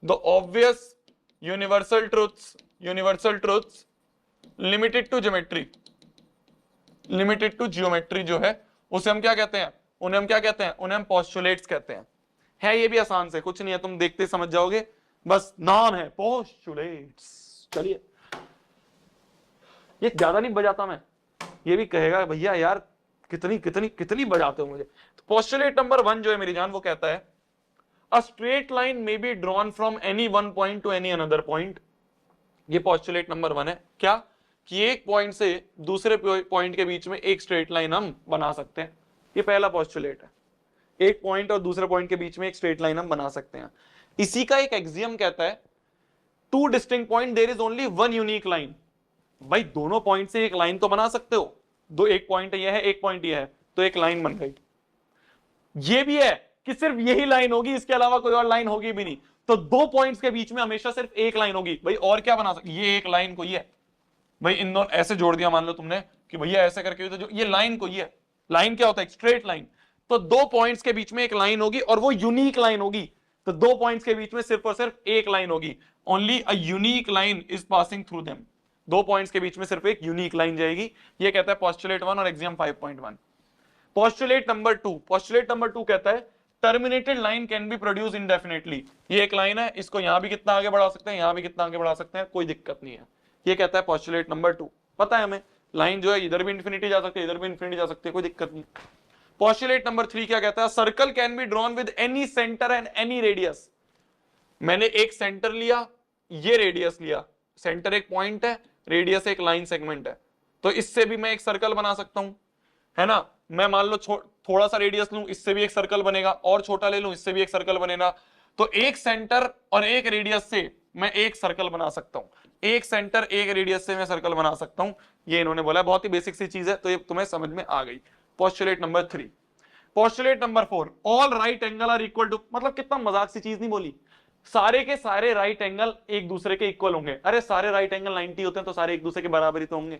the obvious universal truths limited to geometry जो है उसे हम क्या कहते हैं, उन्हें हम पोस्टुलेट्स कहते हैं। है ये भी आसान से, कुछ नहीं है, तुम देखते समझ जाओगे, बस नाम है पोस्टुलेट्स। चलिए, ये ज्यादा नहीं बजाता मैं, ये भी कहेगा भैया यार कितनी बजाते हो मुझे। तो पोस्टुलेट नंबर 1 जो है मेरी जान, वो कहता है अ straight line may be drawn from any one point two any another point. ये पोस्टुलेट नंबर 1 है, क्या, कि एक पॉइंट से दूसरे पॉइंट के बीच में एक स्ट्रेट लाइन हम बना सकते हैं। ये पहला पोस्टुलेट है, एक पॉइंट और दूसरे पॉइंट के बीच में एक स्ट्रेट लाइन हम बना सकते हैं। इसी का एक एक्सियम कहता है two distinct point there is only one unique line. भाई दोनों पॉइंट से एक लाइन तो बना सकते हो, एक पॉइंट ये है, एक पॉइंट ये है, तो एक लाइन बन गई। ये भी है कि सिर्फ यही लाइन होगी, इसके अलावा कोई और लाइन होगी भी नहीं, तो 2 पॉइंट्स के बीच में हमेशा सिर्फ एक लाइन होगी। भाई और क्या बना सकते, ये एक लाइन को ये, भाई इन दोनों ऐसे जोड़ दिया मान लो तुमने कि भैया ऐसे करके, तो जो ये लाइन को ये, लाइन क्या होता है, एक स्ट्रेट लाइन, तो 2 पॉइंट्स के बीच में एक लाइन होगी और वो यूनिक लाइन होगी, तो 2 पॉइंट्स के बीच में सिर्फ और सिर्फ एक लाइन होगी। Only a unique line is passing through them, 2 points के बीच में सिर्फ एक यूनिक लाइन जाएगी। ये कहता है पोस्टुलेट 1 और एक्सियम 5.1। पोस्टुलेट नंबर 2 कहता है terminated line can be produce indefinitely. ये एक लाइन है, इसको यहां भी कितना आगे बढ़ा सकते हैं, यहां भी कितना आगे बढ़ा सकते हैं, कोई दिक्कत नहीं है। ये कहता है पोस्टुलेट नंबर 2। पता है हमें, लाइन जो है इधर भी इंफिनिटी जा सकती है, इधर भी इंफिनिटी जा सकती है, कोई दिक्कत नहीं। पोस्टुलेट नंबर 3 क्या कहता है, circle can be drawn with any centre and any radius. मैंने एक सेंटर लिया, ये रेडियस लिया, सेंटर एक पॉइंट है, रेडियस एक लाइन सेगमेंट है, तो इससे भी मैं एक सर्कल बना सकता हूं, है ना। मैं मान लो थोड़ा सा रेडियस लूं, इससे भी एक सर्कल बनेगा, और छोटा ले लूं, इससे भी एक सर्कल बनेगा। तो एक सेंटर और एक रेडियस से मैं एक सर्कल बना सकता हूं, एक सेंटर एक रेडियस से मैं सर्कल बना सकता हूं। ये इन्होंने बोला, बहुत ही बेसिक सी चीज है, तो ये तुम्हें समझ में आ गई। Postulate number 3। Postulate number 4, all right angle are equal to, मतलब कितना मजाक सी चीज नहीं बोली, सारे के सारे राइट एंगल एक दूसरे के इक्वल होंगे। अरे सारे राइट एंगल 90 होते हैं तो सारे एक दूसरे के बराबर ही तो होंगे।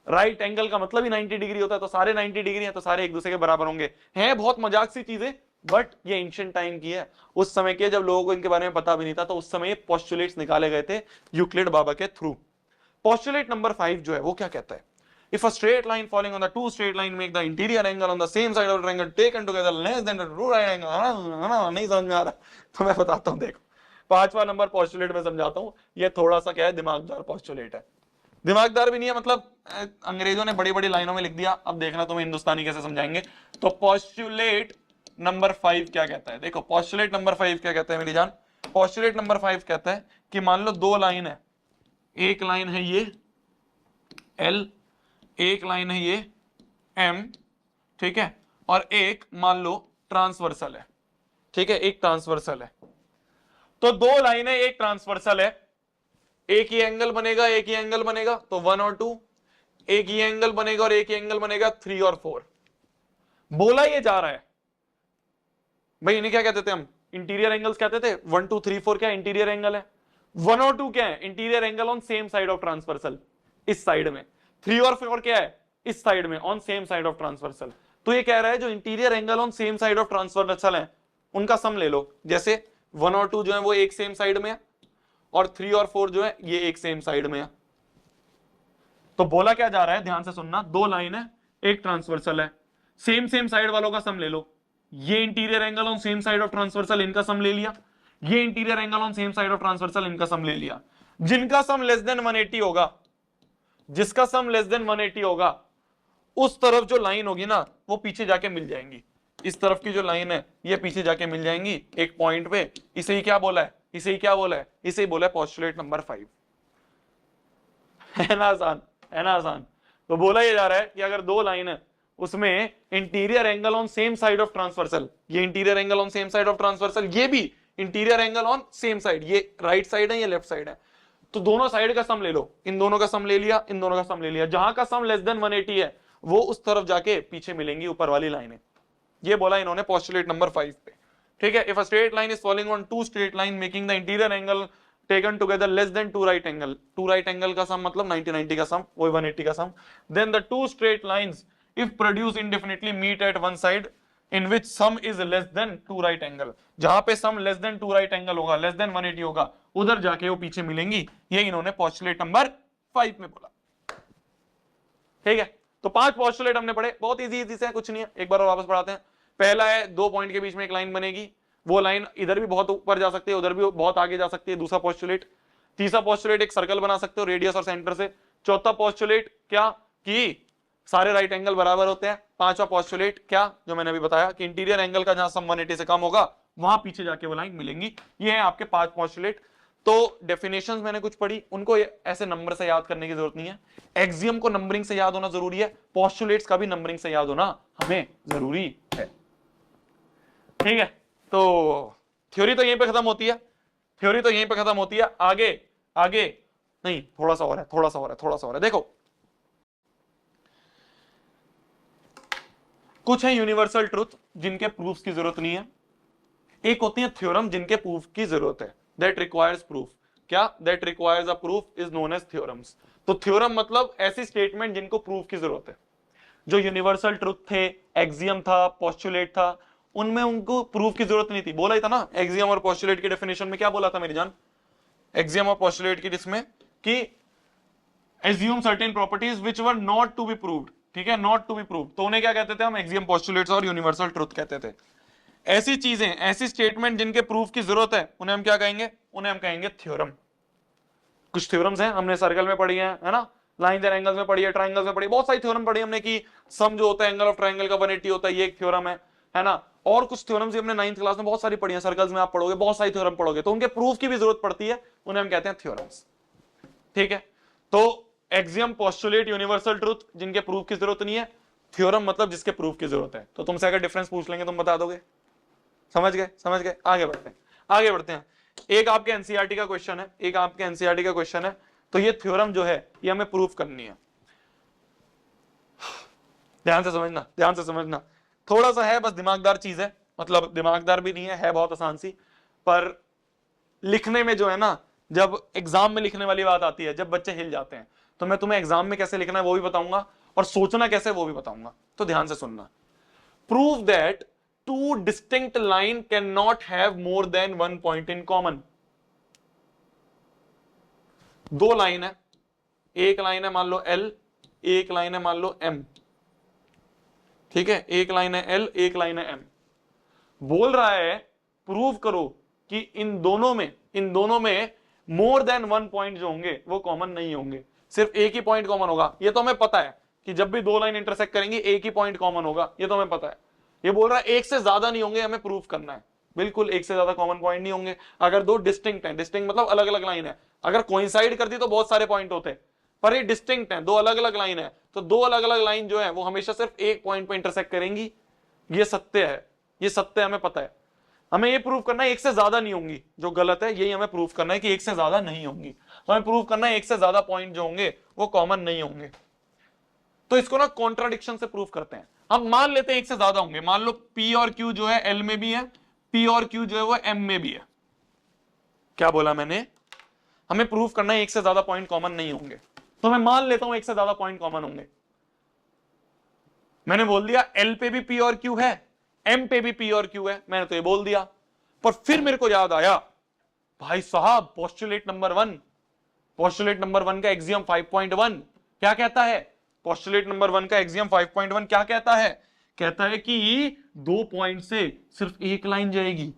राइट एंगल का मतलब ही 90 डिग्री होता है, तो सारे 90 डिग्री हैं तो सारे एक दूसरे के बराबर होंगे। हैं बहुत मजाक सी चीजें, बट ये एंशिएंट टाइम की है, उस समय की, जब लोगों को इनके बारे में पता भी नहीं था, तो उस समय ये पोस्टुलेट्स निकाले गए थे यूक्लिड बाबा के थ्रू। पोस्टुलेट नंबर 5 जो है वो क्या कहता है, if a straight line following on the two straight line make the interior angle on the same side of the triangle taken together less then the true right angle. नहीं समझ में आ रहा तो मैं बताता हूं, देखो 5वां नंबर पोस्टुलेट में समझाता हूं। ये थोड़ा सा क्या है, दिमागदार पोस्टुलेट है, दिमागदार भी नहीं है, मतलब अंग्रेजों ने बड़ी बड़ी लाइनों में लिख दिया। अब देखना तुम्हें हिंदुस्तानी कैसे समझाएंगे। तो पोस्टुलेट नंबर 5 क्या कहता है, देखो पोस्टुलेट नंबर 5 क्या कहता है मेरी जान। पोस्टुलेट नंबर 5 कहता है कि मान लो दो लाइन है, एक लाइन है ये L, एक लाइन है ये M, ठीक है, और एक मान लो ट्रांसवर्सल है, ठीक है, एक ट्रांसवर्सल है। तो दो लाइन है, एक ट्रांसवर्सल है, एक ही एंगल बनेगा, एक ही एंगल बनेगा, तो 1 और 2, एक ही एंगल बनेगा और एक ही एंगल बनेगा 3 और 4। बोला ये जा रहा है भाई, इन्हें क्या कहते थे हम, इंटीरियर एंगल्स कहते थे। 1 2 3 4 क्या इंटीरियर एंगल है, 1 और 2 क्या है, interior angle on same side of transversal, इस साइड में। 3 और 4 क्या है, इस साइड में, on same side of transversal. तो ये कह रहा है जो interior angle on same side of transversal है उनका सम ले लो। जैसे 1 और 2 जो है वो एक सेम साइड में है, और 3 और 4 जो है ये एक सेम साइड में है। तो बोला क्या जा रहा है, ध्यान से सुनना, दो लाइन है, एक ट्रांसवर्सल है, सेम सेम साइड वालों का सम ले लो। ये interior angle on same side of transversal, इनका सम ले लिया। ये interior angle on same side of transversal, इनका सम ले लिया। जिनका सम लेस देन 180 होगा, जिसका सम लेस देन 180 होगा, उस तरफ जो लाइन होगी ना वो पीछे जाके मिल जाएंगी। इस तरफ की जो लाइन है ये पीछे जाके मिल जाएंगी एक पॉइंट पे। इसे ही क्या बोला है, इसे ही क्या बोला है, इसे ही बोला है पोस्टुलेट नंबर 5। है ना आसान, है ना आसान। तो बोला ये जा रहा है कि अगर दो लाइन है उसमें interior angle on same side of transversal, ये interior angle on same side of transversal, ये भी interior angle on same side, ये राइट साइड है ये लेफ्ट साइड है, तो दोनों साइड का सम ले लो। इन दोनों का सम ले लिया, इन दोनों का सम ले लिया, जहां का सम लेस देन 180 है वो उस तरफ जाके पीछे मिलेंगी ऊपर वाली लाइनें। ये बोला इन्होंने पोस्टुलेट नंबर 5 पे, ठीक है। If a straight line is following on two straight line making the interior angle taken together less than two right angle, two right angle का सम मतलब 90 का सम, वही 180 का sum, then the two straight lines if produce indefinitely meet at one side in which sum is less than two right angle, जहां पे sum less than two right angle होगा, less then 180 होगा, उधर जाके वो पीछे मिलेंगी। ये इन्होंने पोस्टुलेट नंबर 5 में बोला, ठीक है। तो 5 पोस्टुलेट हमने पढ़े, बहुत इजी इजी से है, कुछ नहीं है, एक बार और वापस पढ़ाते हैं। पहला है दो पॉइंट के बीच में एक लाइन बनेगी, वो लाइन इधर भी बहुत ऊपर जा सकती है, उधर भी बहुत आगे जा सकती है, दूसरा पोस्टुलेट। तीसरा पोस्टुलेट एक सर्कल बना सकते हो रेडियस और सेंटर से। चौथा पोस्टुलेट क्या, कि सारे राइट एंगल बराबर होते हैं। पांचवा पोस्टुलेट क्या, जो मैंने अभी बताया कि इंटीरियर एंगल का जहां सम 180 से कम होगा वहां पीछे जाके वो लाइन मिलेंगी। ये है आपके 5 पोस्टुलेट। तो डेफिनेशंस मैंने कुछ पढ़ी, उनको ऐसे नंबर से याद करने की जरूरत नहीं है। एक्सियम को नंबरिंग से याद होना जरूरी है, पोस्टुलेट्स का भी नंबरिंग से याद होना हमें जरूरी है, ठीक है। तो थ्योरी तो यहीं पे खत्म होती है, थ्योरी तो यहीं पे खत्म होती है। आगे आगे नहीं, थोड़ा सा और है, थोड़ा सा और है, थोड़ा सा और है। देखो कुछ है यूनिवर्सल ट्रुथ जिनके प्रूफ्स की जरूरत नहीं है, एक होती है थ्योरम जिनके प्रूफ की जरूरत है, दैट रिक्वायर्स प्रूफ। क्या, that requires a proof is known as theorems. तो थ्योरम मतलब ऐसी स्टेटमेंट जिनको प्रूफ की जरूरत है। जो यूनिवर्सल ट्रुथ थे, एक्सियम था, पोस्टुलेट था, उनमें उनको प्रूफ की जरूरत नहीं थी। बोला ही था ना एक्सियम और पोस्टुलेट की डेफिनेशन में, क्या बोला था मेरी जान, एक्सियम और पोस्टुलेट की, जिसमें कि assume certain properties which were not to be proved, ठीक है, not to be proved। तो उन्हें क्या कहते थे हम, एक्सियम, पोस्टुलेट्स और यूनिवर्सल ट्रुथ कहते थे। ऐसी चीजें, ऐसी स्टेटमेंट जिनके प्रूफ की जरूरत है उन्हें हम क्या कहेंगे, उन्हें हम कहेंगे थ्योरम। कुछ थ्योरम्स हैं हमने सर्कल में पढ़ी है ना, लाइंस एंड एंगल्स में पढ़ी है, ट्रायंगल्स में पढ़ी है, बहुत सारी थ्योरम पढ़ी हमने कि सम जो होता है एंगल ऑफ ट्रायंगल का 180 होता है, ये एक थ्योरम है है ना, और कुछ थ्योरम्स हमने 9th क्लास में बहुत सारी पढ़ी है, सर्कल्स में आप पढ़ोगे, बहुत सारी थ्योरम पढ़ोगे, तो उनके प्रूफ की भी जरूरत पड़ती है, उन्हें हम कहते हैं थ्योरम्स। ठीक है, तो एक्सियम, पोस्टुलेट, यूनिवर्सल ट्रूथ, जिनके प्रूफ की जरूरत नहीं है, थ्योरम मतलब जिसके प्रूफ की जरूरत है। तो तुमसे अगर डिफरेंस पूछ लेंगे तुम बता दोगे? समझ गए, समझ गए। आगे बढ़ते हैं, आगे बढ़ते हैं। एक आपके एनसीईआरटी का क्वेश्चन है, एक आपके एनसीईआरटी का क्वेश्चन है, तो ये थ्योरम जो है ये हमें प्रूफ करनी है। ध्यान से समझना, ध्यान से समझना, थोड़ा सा है बस दिमागदार चीज है, मतलब दिमागदार भी नहीं है बहुत आसान सी, पर लिखने में जो है ना, जब एग्जाम में लिखने वाली बात आती है, जब बच्चे हिल जाते हैं, तो मैं तुम्हें एग्जाम में कैसे लिखना है वो भी बताऊंगा, और सोचना कैसे वो भी बताऊंगा। तो ध्यान से सुनना। Prove that two distinct line can not have more than one point in common. दो लाइन है, एक लाइन है मान लो L, एक लाइन है मान लो M। ठीक है, एक लाइन है L, एक लाइन है M। बोल रहा है प्रूव करो कि इन दोनों में मोर देन वन पॉइंट जो होंगे वो कॉमन नहीं होंगे, सिर्फ एक ही पॉइंट कॉमन होगा। ये तो हमें पता है कि जब भी दो लाइन इंटरसेक्ट करेंगी एक ही पॉइंट कॉमन होगा, ये तो हमें पता है। ये बोल रहा है एक से ज्यादा नहीं होंगे, हमें प्रूव करना है। बिल्कुल एक से ज्यादा कॉमन पॉइंट नहीं होंगे। अगर दो डिस्टिंक्ट हैं, डिस्टिंक्ट मतलब अलग अलग लाइन है, अगर कोइंसाइड करती तो बहुत सारे पॉइंट होते, पर ये डिस्टिंक्ट है, दो अलग अलग लाइन है, तो दो अलग अलग लाइन जो है वो हमेशा सिर्फ एक पॉइंट पे इंटरसेक्ट करेंगी। ये सत्य है, ये सत्य हमें पता है। हमें ये प्रूव करना है एक से ज्यादा नहीं होंगी, जो गलत है यही हमें प्रूव करना है कि एक से ज्यादा नहीं होंगी। तो हमें प्रूव करना है एक से ज्यादा पॉइंट जो होंगे वो कॉमन नहीं होंगे। तो इसको ना कॉन्ट्राडिक्शन से प्रूव करते हैं। हम मान लेते हैं एक से ज्यादा होंगे, मान लो P और Q जो है L में भी है, P और Q जो है वो M में भी है। क्या बोला मैंने? हमें प्रूव करना है एक से ज्यादा पॉइंट कॉमन नहीं होंगे। तो मैं मान लेता हूं एक से ज्यादा पॉइंट कॉमन होंगे। मैंने बोल दिया L पे भी P और Q है, M पे भी P और Q है, मैंने तो ये बोल दिया। पर फिर मेरे को याद आया, भाई साहब पोस्टुलेट नंबर 1, पोस्टुलेट नंबर 1 का एक्सियम 5.1 क्या कहता है? पोस्टुलेट नंबर 1 का एक्सियम 5.1 क्या कहता है? कहता है कि दो पॉइंट से सिर्फ एक लाइन जाएगी।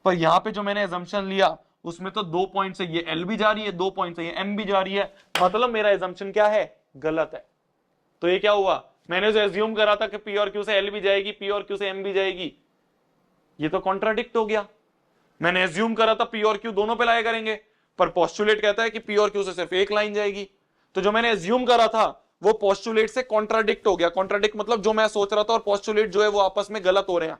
पर यहां पे जो मैंने एजम्पशन लिया उसमें तो दो पॉइंट से ये L भी जा रही है, दो पॉइंट से ये M भी जा रही है, मतलब मेरा एजम्पशन क्या है? गलत है। तो ये क्या हुआ? मैंने जो एज्यूम करा था कि P और Q से L भी जाएगी, P और Q से M भी जाएगी, ये तो कॉन्ट्राडिक्ट हो गया। मैंने एज्यूम करा था P और Q दोनों पे लाया करेंगे, पर पोस्टुलेट कहता है कि P और Q से सिर्फ एक लाइन जाएगी। तो जो मैंने एज्यूम करा था वो पोस्टुलेट से कॉन्ट्राडिक्ट हो गया। कॉन्ट्राडिक्ट मतलब जो मैं सोच रहा था और पोस्टुलेट जो है वो आपस में गलत हो रहे हैं,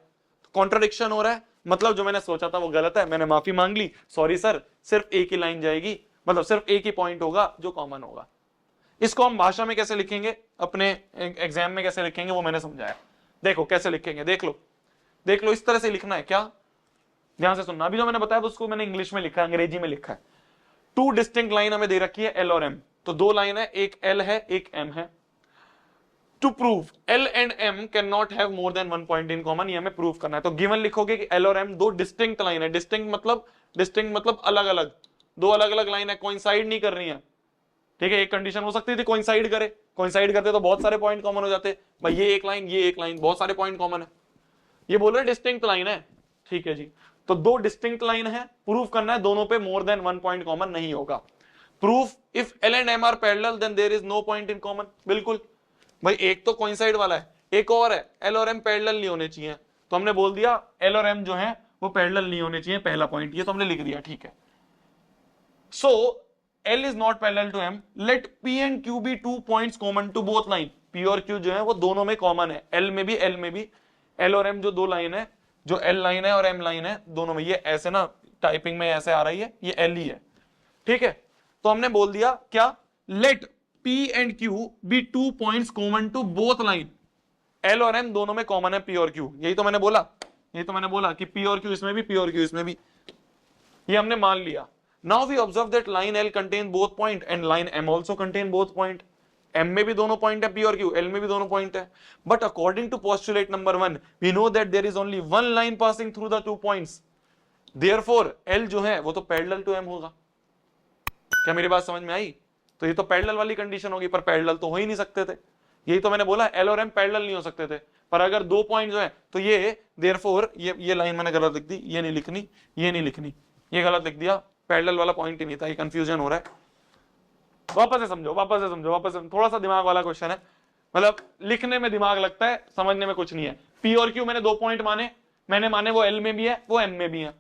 कॉन्ट्राडिक्शन हो रहा है, मतलब जो मैंने सोचा था वो गलत है। मैंने माफी मांग ली, सॉरी सर, सिर्फ एक ही लाइन जाएगी, मतलब सिर्फ एक ही पॉइंट होगा जो कॉमन होगा। इसको हम भाषा में कैसे लिखेंगे, अपने एग्जाम में कैसे लिखेंगे वो मैंने समझाया। देखो कैसे लिखेंगे, देख लो, देख लो, इस तरह से लिखना है। क्या? ध्यान से सुनना। अभी जो मैंने बताया उसको मैंने इंग्लिश में लिखा है, अंग्रेजी में लिखा है। टू डिस्टिंक्ट लाइन हमें दे रखी है L और M, तो दो लाइन है, एक L है एक M है। To prove L and M can not have more than one point in common, ये हमें प्रूव करना है। तो गिवन लिखोगे कि L और M दो डिस्टिंक्ट लाइन है। डिस्टिंक्ट मतलब अलग अलग, दो अलग अलग लाइन है, कोइंसाइड नहीं कर रही है। ठीक है, एक कंडीशन हो सकती थी कोइंसाइड करे, कोइंसाइड करते तो बहुत सारे पॉइंट कॉमन हो जाते। भाई ये एक लाइन, ये एक लाइन, बहुत सारे पॉइंट कॉमन है। ये बोल रहे डिस्टिंक्ट लाइन है, ठीक है जी। तो दो डिस्टिंक्ट लाइन है, प्रूफ करना है दोनों पे more than one point common नहीं होगा। Proof if L and M are parallel then there is no point in common. बिल्कुल भाई, एक तो कोइंसाइड वाला है, एक और है L और M पैरेलल नहीं होने चाहिए। तो हमने बोल दिया L और M जो है वो पैरेलल नहीं होने चाहिए, पहला पॉइंट, ये तो हमने लिख दिया, ठीक है। सो L is not parallel to M. Let P and Q be two points common to both line. P और Q जो है वो दोनों में कॉमन है, L में भी L में भी। L और M जो दो लाइन है, जो L लाइन है और M लाइन है, दोनों में। ये ऐसे ना टाइपिंग में ऐसे आ रही है, ये L ही है, ठीक है। तो हमने बोल दिया क्या? Let P and Q be two points common to both line. L और M दोनों में कॉमन है P और Q, यही तो मैंने बोला, यही तो मैंने बोला कि P और Q इसमें भी, P और Q इसमें भी, ये हमने मान लिया। Now we observe that line L contain both point and line M also contain both point. M में भी दोनों पॉइंट है P और Q, L में भी दोनों पॉइंट है। But according to postulate number 1, we know that there is only one line passing through the two points. Therefore L जो है वो तो parallel to M होगा। क्या मेरी बात समझ में आई? तो ये तो पैरेलल वाली कंडीशन होगी, पर पैरेलल तो हो ही नहीं सकते थे। यही तो मैंने बोला, L और M पैरेलल नहीं हो सकते थे। पर अगर दो पॉइंट जो है तो ये therefore ये लाइन मैंने गलत लिख दी, ये नहीं लिखनी, ये नहीं लिखनी, ये गलत लिख दिया, पैरेलल वाला पॉइंट ही नहीं था, ये कंफ्यूजन हो रहा है। वापस से समझो, वापस से समझो, वापस से। थोड़ा सा दिमाग वाला क्वेश्चन है, मतलब लिखने में दिमाग लगता है, समझने में कुछ नहीं है। पी और क्यू मैंने 2 पॉइंट माने, मैंने माने वो एल में भी है वो एम में भी है,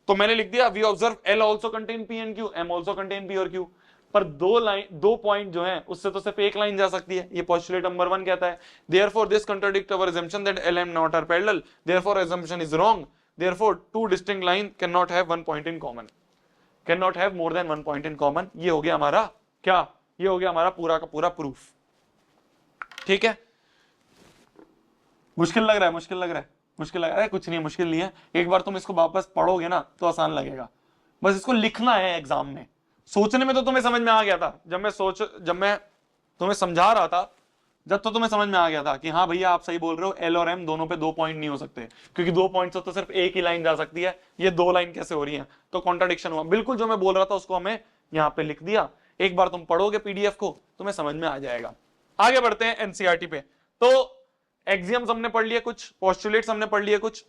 तो मैंने लिख दिया we observe L also contain P and Q, M also contain P और क्यू। पर 2 पॉइंट जो है उससे तो सिर्फ एक लाइन जा सकती है, ये पोस्टुलेट नंबर 1 कहता है। Therefore this contradict our assumption that L and not are parallel, therefore assumption is wrong, therefore two distinct line cannot have one point in common, cannot have more than one point in common। ये हो गया हमारा क्या, ये हो गया हमारा पूरा का पूरा प्रूफ। ठीक है, मुश्किल लग रहा है, मुश्किल लग रहा है, मुश्किल लग रहा है, कुछ नहीं मुश्किल नहीं है, एक बार तुम इसको वापस पढ़ोगे ना तो आसान लगेगा, बस इसको लिखना है एग्जाम में। सोचने में तो तुम्हें समझ में आ गया था, जब मैं तुम्हें समझा रहा था, जब तो तुम्हें समझ में आ गया था कि हाँ भैया आप सही बोल रहे हो, एल और एम दोनों पे 2 पॉइंट नहीं हो सकते, क्योंकि 2 पॉइंट से तो सिर्फ एक ही लाइन जा सकती है, ये 2 लाइन कैसे हो रही है, तो कॉन्ट्राडिक्शन हुआ। बिल्कुल जो मैं बोल रहा था उसको हमें यहाँ पे लिख दिया, एक बार तुम पढ़ोगे पीडीएफ को तुम्हें समझ में आ जाएगा। आगे बढ़ते हैं एनसीईआरटी पे। तो एक्सियम्स हमने पढ़ लिया, कुछ पोस्टुलेट्स हमने पढ़ लिए, कुछ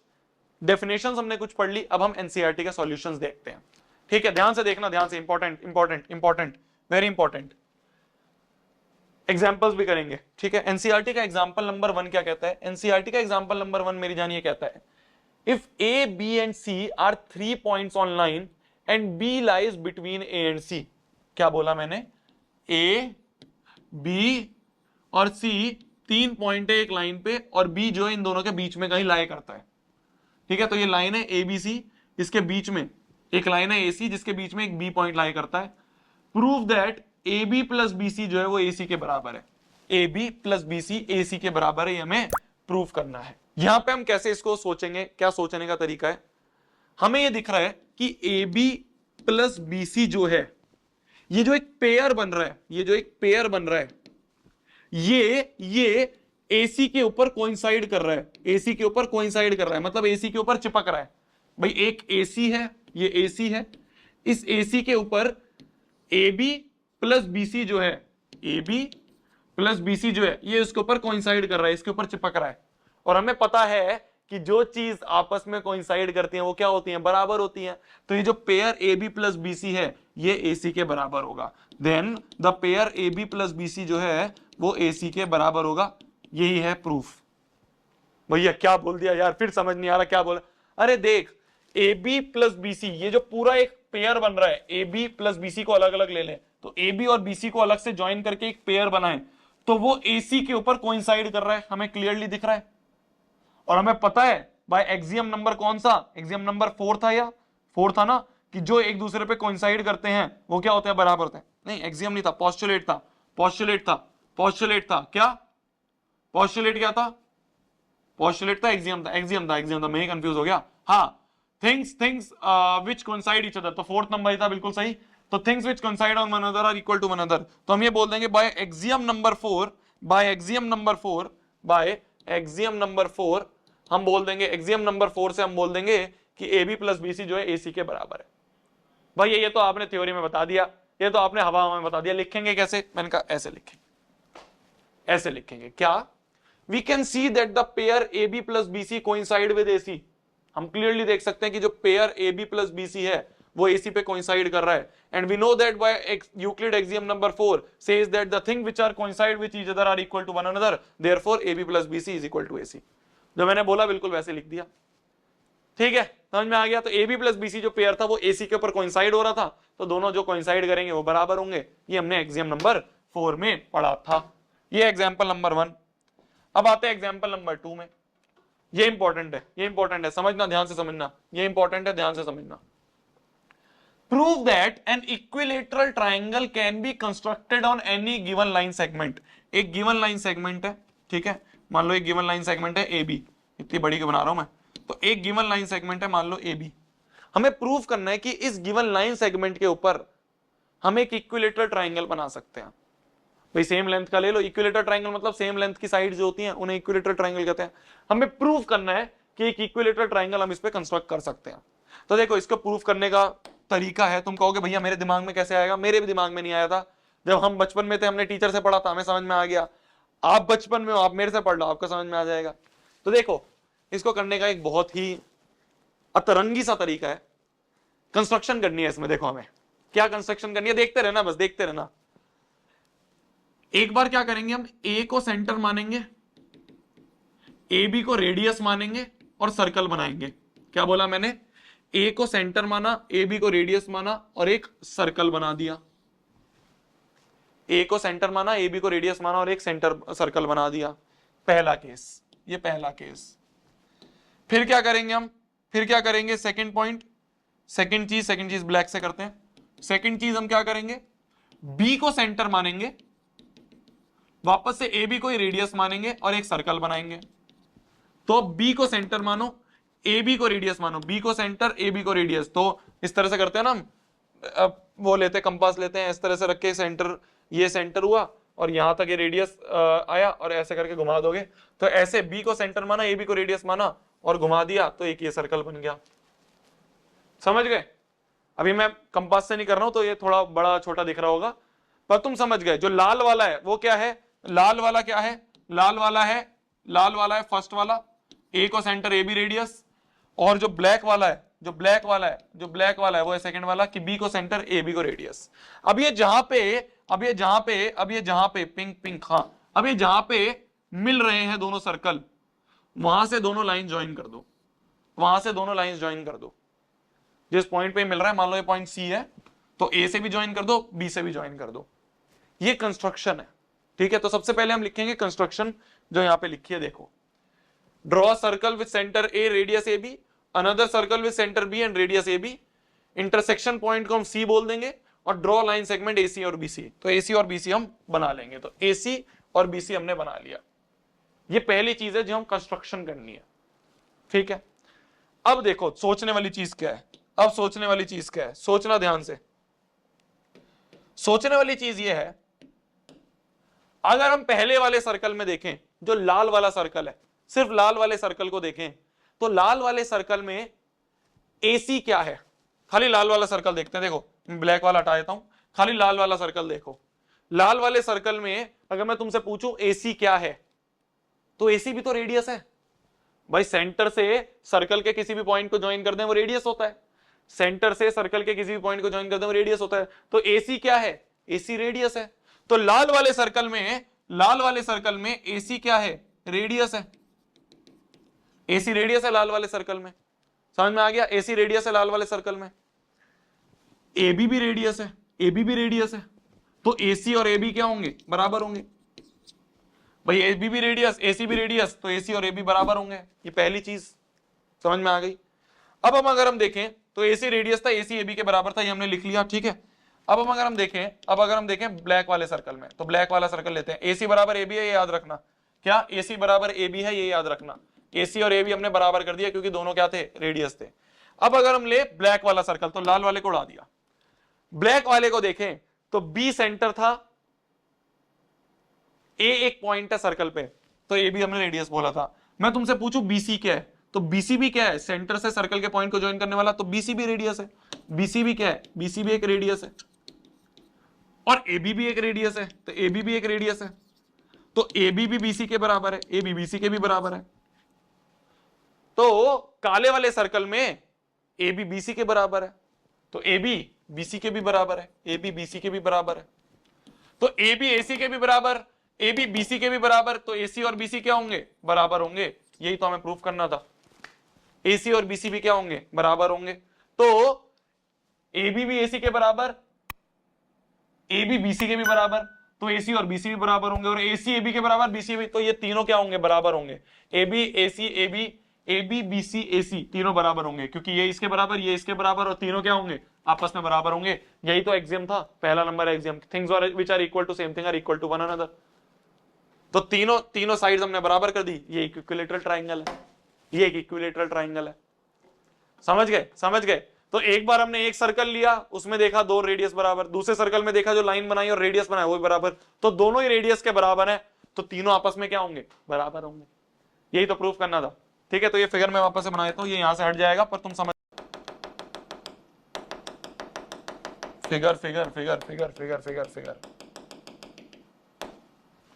डेफिनेशंस हमने कुछ पढ़ ली, अब हम एनसीईआरटी के सॉल्यूशंस देखते हैं। ठीक है, ध्यान से देखना, ध्यान से, important important important, very important. Examples भी करेंगे। ठीक है, एनसीईआरटी का एग्जाम्पल नंबर 1 क्या कहता है? एनसीईआरटी का एग्जाम्पल नंबर 1 मेरी जान ये कहता है, if A B and C are 3 points on line and B lies between A and C. क्या बोला मैंने? ए बी और सी 3 पॉइंट है एक लाइन पे, और बी जो है इन दोनों के बीच में कहीं लाई करता है। ठीक है, तो ये लाइन है ए बी सी, इसके बीच में एक लाइन है ए सी जिसके बीच में एक बी पॉइंट लाई करता है। Prove that A B plus B C जो है वो ए सी के बराबर है। A B plus B C A C के बराबर है, ये हमें प्रूव करना है। यहां पे हम कैसे इसको सोचेंगे, क्या सोचने का तरीका है? हमें ये दिख रहा है कि A B plus B C जो है, ये जो एक पेयर बन रहा है, ये जो एक पेयर बन रहा है, ये AC के ऊपर कोइंसाइड कर रहा है, AC के ऊपर कोइंसाइड कर रहा है, मतलब AC के ऊपर चिपक रहा है। भाई एक AC है, ये AC है, इस AC के ऊपर AB प्लस BC जो है, AB प्लस BC जो है, ये इसके ऊपर कोइंसाइड कर रहा है, इसके ऊपर चिपक रहा है। और हमें पता है कि जो चीज आपस में कोइंसाइड करती है वो क्या होती है? बराबर होती है। तो ये जो पेयर AB प्लस BC है ये AC के बराबर होगा। Then the pair AB plus BC जो है वो AC के बराबर होगा। यही है प्रूफ। भैया क्या बोल दिया यार, फिर समझ नहीं आ रहा क्या बोला? अरे देख, AB प्लस BC ये जो पूरा एक पेयर बन रहा है, AB प्लस BC को अलग अलग ले लें, तो AB और BC को अलग से ज्वाइन करके एक पेयर बनाएं, तो वो AC के ऊपर कोइंसाइड कर रहा है, हमें क्लियरली दिख रहा है। और हमें पता है भाई एक्सियम नंबर कौन सा? एक्सियम नंबर 4 था, या 4 था ना, कि जो एक दूसरे पे कोइंसाइड करते हैं वो क्या होते हैं? बराबर होते हैं। नहीं, एक्सियम नहीं था, पोस्टुलेट था, पोस्टुलेट था, पोस्टुलेट था। क्या पोस्टुलेट क्या था? पोस्टुलेट था, एक्सियम था, एक्सियम था, एक्सियम था, मैं ही कंफ्यूज हो गया। हाँ, things which coincide each other, तो 4th नंबर ही था, बिल्कुल सही। तो things which coincide on one another are equal to one another, तो हम ये बोल देंगे by axiom number 4, by axiom number 4, by axiom number 4 हम बोल देंगे, एक्सियम नंबर 4 से हम बोल देंगे कि AB प्लस BC जो है AC के बराबर है। भाई ये तो आपने थ्योरी में बता दिया, ये तो आपने हवा में बता दिया। लिखेंगे कैसे? मैंने कहा ऐसे लिखेंगे, ऐसे लिखेंगे। क्या? We can see that the pair AB plus BC coincide with AC। हम क्लियरली देख सकते हैं कि जो पेयर AB प्लस BC है वो AC पे कोइंसाइड कर रहा है। And we know that by Euclid axiom number 4 says that the thing which are coincide with each other are equal to one another, therefore AB plus BC is equal to AC। जो मैंने बोला बिल्कुल वैसे लिख दिया। ठीक है, समझ में आ गया? तो AB प्लस BC जो पेयर था वो AC के ऊपर कोइंसाइड हो रहा था, तो दोनों जो कोइंसाइड करेंगे वो बराबर होंगे। ये हमने एक्सियम नंबर 4 में पढ़ा था। ये एग्जाम्पल नंबर 1। अब आते हैं एग्जाम्पल नंबर 2 में। ये इंपॉर्टेंट है, ये इंपॉर्टेंट है, समझना, ध्यान से समझना, ये इंपॉर्टेंट है, ध्यान से समझना। Prove that an equilateral triangle can be constructed on any given line segment. एक गिवन लाइन सेगमेंट है, ठीक है, मान लो एक गिवन लाइन सेगमेंट है AB, इतनी बड़ी क्यों बना रहा हूं मैं? तो एक गिवन लाइन सेगमेंट है, मान लो AB। हमें प्रूव करना है कि इस गिवन लाइन सेगमेंट के ऊपर हम एक इक्विलेटरल ट्राइंगल बना सकते हैं। भाई सेम लेंथ का ले लो, इक्विलेटरल ट्राइंगल मतलब सेम लेंथ की साइड जो होती हैं उन्हें इक्विलेटरल ट्राइंगल कहते हैं। हमें प्रूव करना है कि एक इक्विलेटरल ट्राइंगल हम इस पे कंस्ट्रक्ट कर सकते हैं। तो देखो, इसको प्रूव करने का तरीका है, तुम कहोगे भैया मेरे दिमाग में कैसे आएगा? मेरे भी दिमाग में नहीं आया था। जब हम बचपन में थे हमने टीचर से पढ़ा था, हमें समझ में आ गया। आप बचपन में हो, आप मेरे से पढ़ लो, आपको समझ में आ जाएगा। तो देखो, इसको करने का एक बहुत ही अतरंगी सा तरीका है। कंस्ट्रक्शन करनी है इसमें। देखो हमें क्या कंस्ट्रक्शन करनी है, देखते रहना, बस देखते रहना। एक बार क्या करेंगे, हम A को सेंटर मानेंगे, ए बी को रेडियस मानेंगे और सर्कल बनाएंगे। क्या बोला मैंने? ए को सेंटर माना, ए बी को रेडियस माना और एक सर्कल बना दिया। ए को सेंटर माना, ए बी को रेडियस माना और एक सेंटर सर्कल बना दिया। पहला केस, ये पहला केस। फिर क्या करेंगे हम? फिर क्या करेंगे? सेकंड पॉइंट, सेकंड चीज ब्लैक से करते हैं। सेकंड चीज हम क्या करेंगे? बी को सेंटर मानेंगे, वापस से ए बी को ही रेडियस मानेंगे और एक सर्कल बनाएंगे। तो बी को सेंटर मानो, ए बी को रेडियस मानो, बी को सेंटर, ए बी को रेडियस। तो इस तरह से करते हैं ना हम, वो लेते हैं, कंपास लेते हैं, इस तरह से रख के सेंटर, ये सेंटर हुआ और यहां तक ये रेडियस आया और ऐसे करके घुमा दोगे तो ऐसे बी को सेंटर माना, ए बी को रेडियस माना और घुमा दिया तो एक ये सर्कल बन गया। समझ गए? अभी मैं कंपास से नहीं कर रहा हूं तो ये थोड़ा बड़ा छोटा दिख रहा होगा, पर तुम समझ गए। जो लाल वाला है वो क्या है? लाल वाला क्या है? लाल वाला है फर्स्ट वाला, ए को सेंटर, ए बी रेडियस। और जो ब्लैक वाला है, जो ब्लैक वाला है वो है सेकंड वाला कि बी को सेंटर, ए बी को रेडियस। अब ये जहां पे पिंक, हाँ, अब ये जहां पे मिल रहे हैं दोनों सर्कल, वहां से दोनों लाइन ज्वाइन कर दो, जिस पॉइंट पे मिल रहा है, मान लो ये पॉइंट सी है, तो ए से भी ज्वाइन कर दो, बी से भी ज्वाइन कर दो। ये कंस्ट्रक्शन है, ठीक है। तो सबसे पहले हम लिखेंगे कंस्ट्रक्शन, जो यहां पे लिखी है, देखो। Draw circle with centre A, radius A B, another circle with centre B and radius A B. Intersection point को हम सी बोल देंगे और ड्रॉ लाइन सेगमेंट एसी और बीसी। तो एसी और बीसी हम बना लेंगे। तो एसी और बीसी हमने बना लिया। ये पहली चीज है जो हम कंस्ट्रक्शन करनी है, ठीक है। अब देखो सोचने वाली चीज क्या है, सोचना ध्यान से। सोचने वाली चीज ये है, अगर हम पहले वाले सर्कल में देखें, जो लाल वाला सर्कल है, सिर्फ लाल वाले सर्कल को देखें, तो लाल वाले सर्कल में एसी क्या है? खाली लाल वाला सर्कल देखते हैं। देखो ब्लैक वाला हटा देता हूं, खाली लाल वाला सर्कल देखो। लाल वाले सर्कल में अगर मैं तुमसे पूछूं एसी क्या है, तो एसी भी तो रेडियस है भाई। सेंटर से सर्कल के किसी भी पॉइंट को ज्वाइन कर दें वो रेडियस होता है। सेंटर से सर्कल के किसी भी पॉइंट को ज्वाइन कर दें वो रेडियस होता है। तो एसी क्या है? एसी रेडियस है। तो लाल वाले सर्कल में एसी क्या है? रेडियस है। एसी रेडियस है लाल वाले सर्कल में, समझ में आ गया? एसी रेडियस है लाल वाले सर्कल में। एबी भी रेडियस है, एबी भी रेडियस है। तो एसी और एबी क्या होंगे? बराबर होंगे भाई। एबी भी रेडियस, एसी भी रेडियस, तो एसी और एबी बराबर होंगे। ये पहली चीज समझ में आ गई। अब हम अगर हम देखें तो एसी रेडियस था, एसी एबी के बराबर था, ये हमने लिख लिया, ठीक है। अब अगर हम देखें ब्लैक वाले सर्कल में, तो ब्लैक वाला सर्कल लेते हैं। एसी बराबर एबी है, ये याद रखना। क्या? एसी बराबर एबी है, ये याद रखना। एसी और एबी हमने बराबर कर दिया क्योंकि दोनों क्या थे? रेडियस थे। अब अगर हम ले ब्लैक वाला सर्कल, तो लाल वाले को उड़ा दिया। ब्लैक वाले को देखें तो बी सेंटर था, ए एक पॉइंट है सर्कल पे, तो ए भी हमने रेडियस बोला था। मैं तुमसे पूछूं बीसी क्या है, तो बीसी भी क्या है? सेंटर से सर्कल के पॉइंट को ज्वाइन करने वाला, तो बीसी भी रेडियस है। बीसी भी क्या है? बीसी भी एक रेडियस है। और एबी भी एक रेडियस है, तो एबी भी एक रेडियस है। तो एबी भी बीसी के बराबर है, एबी बीसी के भी बराबर है। तो काले वाले सर्कल में एबी बीसी के बराबर है, तो एबी बीसी के भी बराबर है, एबी बीसी के भी बराबर है। तो एबी एसी के भी बराबर, एबी बीसी के भी बराबर, तो एसी और बीसी क्या होंगे? बराबर होंगे। यही तो हमें प्रूफ करना था। एसी और बीसी भी क्या होंगे? बराबर होंगे। तो एबी भी एसी के बराबर, एबी बीसी के भी बराबर, तो एसी और बीसी भी बराबर होंगे। और एसी एबी के बराबर, बीसी भी, तो ये तीनों क्या होंगे? बराबर होंगे। AB AC AB, AB BC AC, तीनों बराबर होंगे क्योंकि ये इसके बराबर, ये इसके बराबर, और तीनों क्या होंगे? आपस में बराबर होंगे। यही तो एग्जाम था, पहला नंबर axiom. Things which are equal to same thing are equal to one another. तो तीनों साइड्स हमने बराबर कर दी। ये इक्विलैटरल ट्रायंगल है, ये एक इक्विलैटरल ट्रायंगल है। समझ गए? तो एक बार हमने एक सर्कल लिया, उसमें देखा दो रेडियस बराबर, दूसरे सर्कल में देखा जो लाइन बनाई और रेडियस बनाया वो भी बराबर, तो दोनों ही रेडियस के बराबर है, तो तीनों आपस में क्या होंगे? बराबर होंगे। यही तो प्रूफ करना था, ठीक है। तो ये फिगर मैं वापस से बना देता हूं, ये यहां से हट जाएगा, पर तुम समझ। फिगर।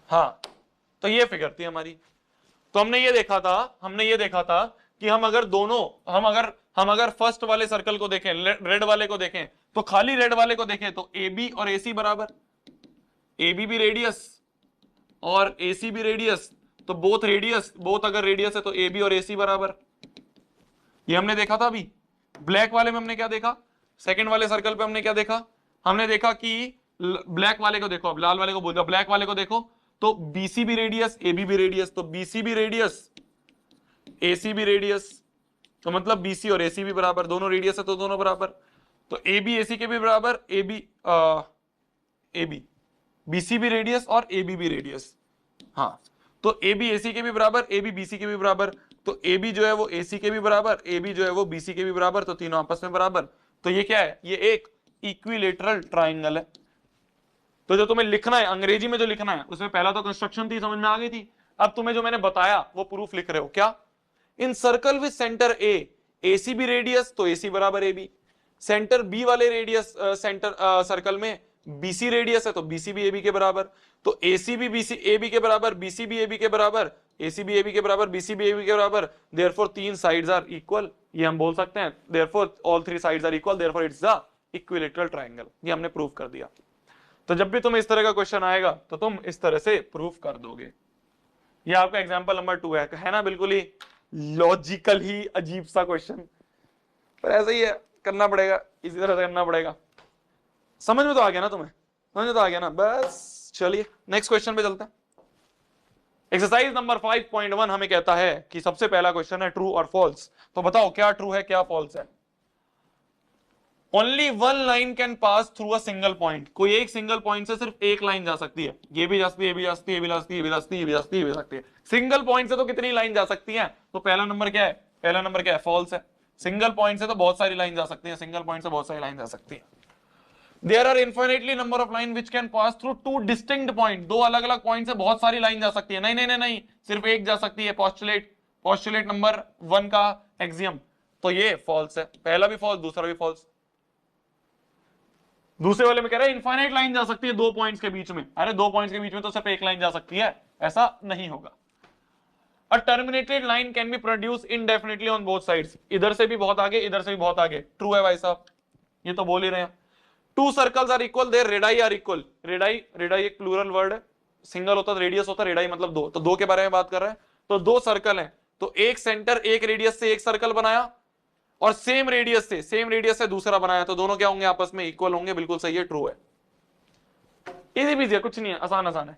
हाँ, तो ये फिगर थी हमारी। तो हमने ये देखा था कि हम अगर फर्स्ट वाले सर्कल को देखें, रेड वाले को देखें, तो खाली रेड वाले को देखें तो AB और AC बराबर, AB भी रेडियस और AC भी रेडियस, तो बोथ अगर रेडियस है तो ए बी और ए सी बराबर। ये हमने देखा था अभी। ब्लैक वाले में हमने क्या देखा, सेकंड वाले सर्कल पे हमने क्या देखा, हमने देखा कि ब्लैक वाले को देखो, अब लाल वाले को बोल दो, ब्लैक वाले को देखो, तो बीसी भी रेडियस ए बी भी रेडियस, तो बीसी भी रेडियस ए सी भी रेडियस, तो मतलब बीसी और एसी भी बराबर, दोनों रेडियस है तो दोनों बराबर, तो ए बी एसी के भी बराबर, ए बी बीसी भी रेडियस और ए बी रेडियस। हाँ, तो ए बी एसी के भी बराबर, ए बी बीसी के भी बराबर, तो ए बी जो है वो एसी के भी बराबर, ए बी जो है वो बीसी के भी बराबर, तो तीनों आपस में बराबर। तो ये क्या है, ये एक इक्विलेटरल ट्राइंगल है। तो जो तुम्हें लिखना है अंग्रेजी में, जो लिखना है उसमें पहला तो कंस्ट्रक्शन थी, समझ में आ गई थी। अब तुम्हें जो मैंने बताया वो प्रूफ लिख रहे हो। क्या, इन सर्कल विद सेंटर ए सी भी रेडियस, तो एसी बराबर ए बी, सेंटर बी वाले रेडियस सेंटर सर्कल में बीसी रेडियस है तो बीसी भी एबी के बराबर, तो एसी भी बीसी एबी के बराबर, बीसी भी एबी के बराबर, एसी भी एबी के बराबर, बीसी भी एबी के बराबर, देयरफॉर तीन साइड्स आर इक्वल। ये हम बोल सकते हैं therefore all three sides are equal, therefore it's the equilateral triangle. ये हमने प्रूफ कर दिया। तो जब भी तुम्हें इस तरह का क्वेश्चन आएगा तो तुम इस तरह से प्रूफ कर दोगे। ये आपका एग्जांपल नंबर 2 है ना, बिल्कुल ही लॉजिकल ही अजीब सा क्वेश्चन, पर ऐसा ही है, करना पड़ेगा, इसी तरह से करना पड़ेगा। समझ में तो आ गया ना तुम्हें, समझ में तो आ गया ना। बस चलिए नेक्स्ट क्वेश्चन पे चलते हैं। एक्सरसाइज नंबर 5.1 हमें कहता है कि सबसे पहला क्वेश्चन है ट्रू और फॉल्स। तो बताओ क्या ट्रू है क्या फॉल्स है। Only one line can pass through a single point, कोई एक सिंगल पॉइंट से सिर्फ एक लाइन जा सकती है। ये भी जा सकती है, ये भी जा सकती है, ये भी जा सकती है, ये भी जा सकती है, ये भी जा सकती है, ये भी जा सकती है। सिंगल पॉइंट से तो कितनी लाइन जा सकती है। तो पहला नंबर क्या है, पहला नंबर क्या है, फॉल्स है। सिंगल पॉइंट से तो बहुत सारी लाइन जा सकती है, सिंगल पॉइंट से बहुत सारी लाइन जा सकती है। There are infinitely number of line which can pass through two distinct point, दो अलग अलग पॉइंट से बहुत सारी लाइन जा सकती है। नहीं नहीं नहीं नहीं, सिर्फ एक जा सकती है। पोस्टुलेट नंबर 1 का एक्सियम। तो ये फॉल्स है, पहला भी फॉल्स, दूसरा भी फॉल्स। दूसरे वाले में कह रहा है इनफाइनाइट लाइन जा सकती है दो पॉइंट्स के बीच में। अरे दो पॉइंट्स के बीच में तो सिर्फ एक लाइन जा सकती है, ऐसा नहीं होगा। A terminated line can be produced indefinitely on both sides, इधर से भी बहुत आगे, इधर से भी बहुत आगे। ट्रू है भाई साहब, ये तो बोल ही रहे हैं। Two circles are equal, their radii are equal. Radii एक प्लूरल वर्ड है, सिंगल होता है रेडियस होता है, रेडाई मतलब दो, तो दो के बारे में बात कर रहे हैं। तो दो सर्कल हैं, तो एक सेंटर एक रेडियस से एक सर्कल बनाया और सेम रेडियस से दूसरा बनाया, तो दोनों क्या होंगे, आपस में इक्वल होंगे। बिल्कुल सही है, ट्रू है। इजी भी है, कुछ नहीं है, आसान आसान है।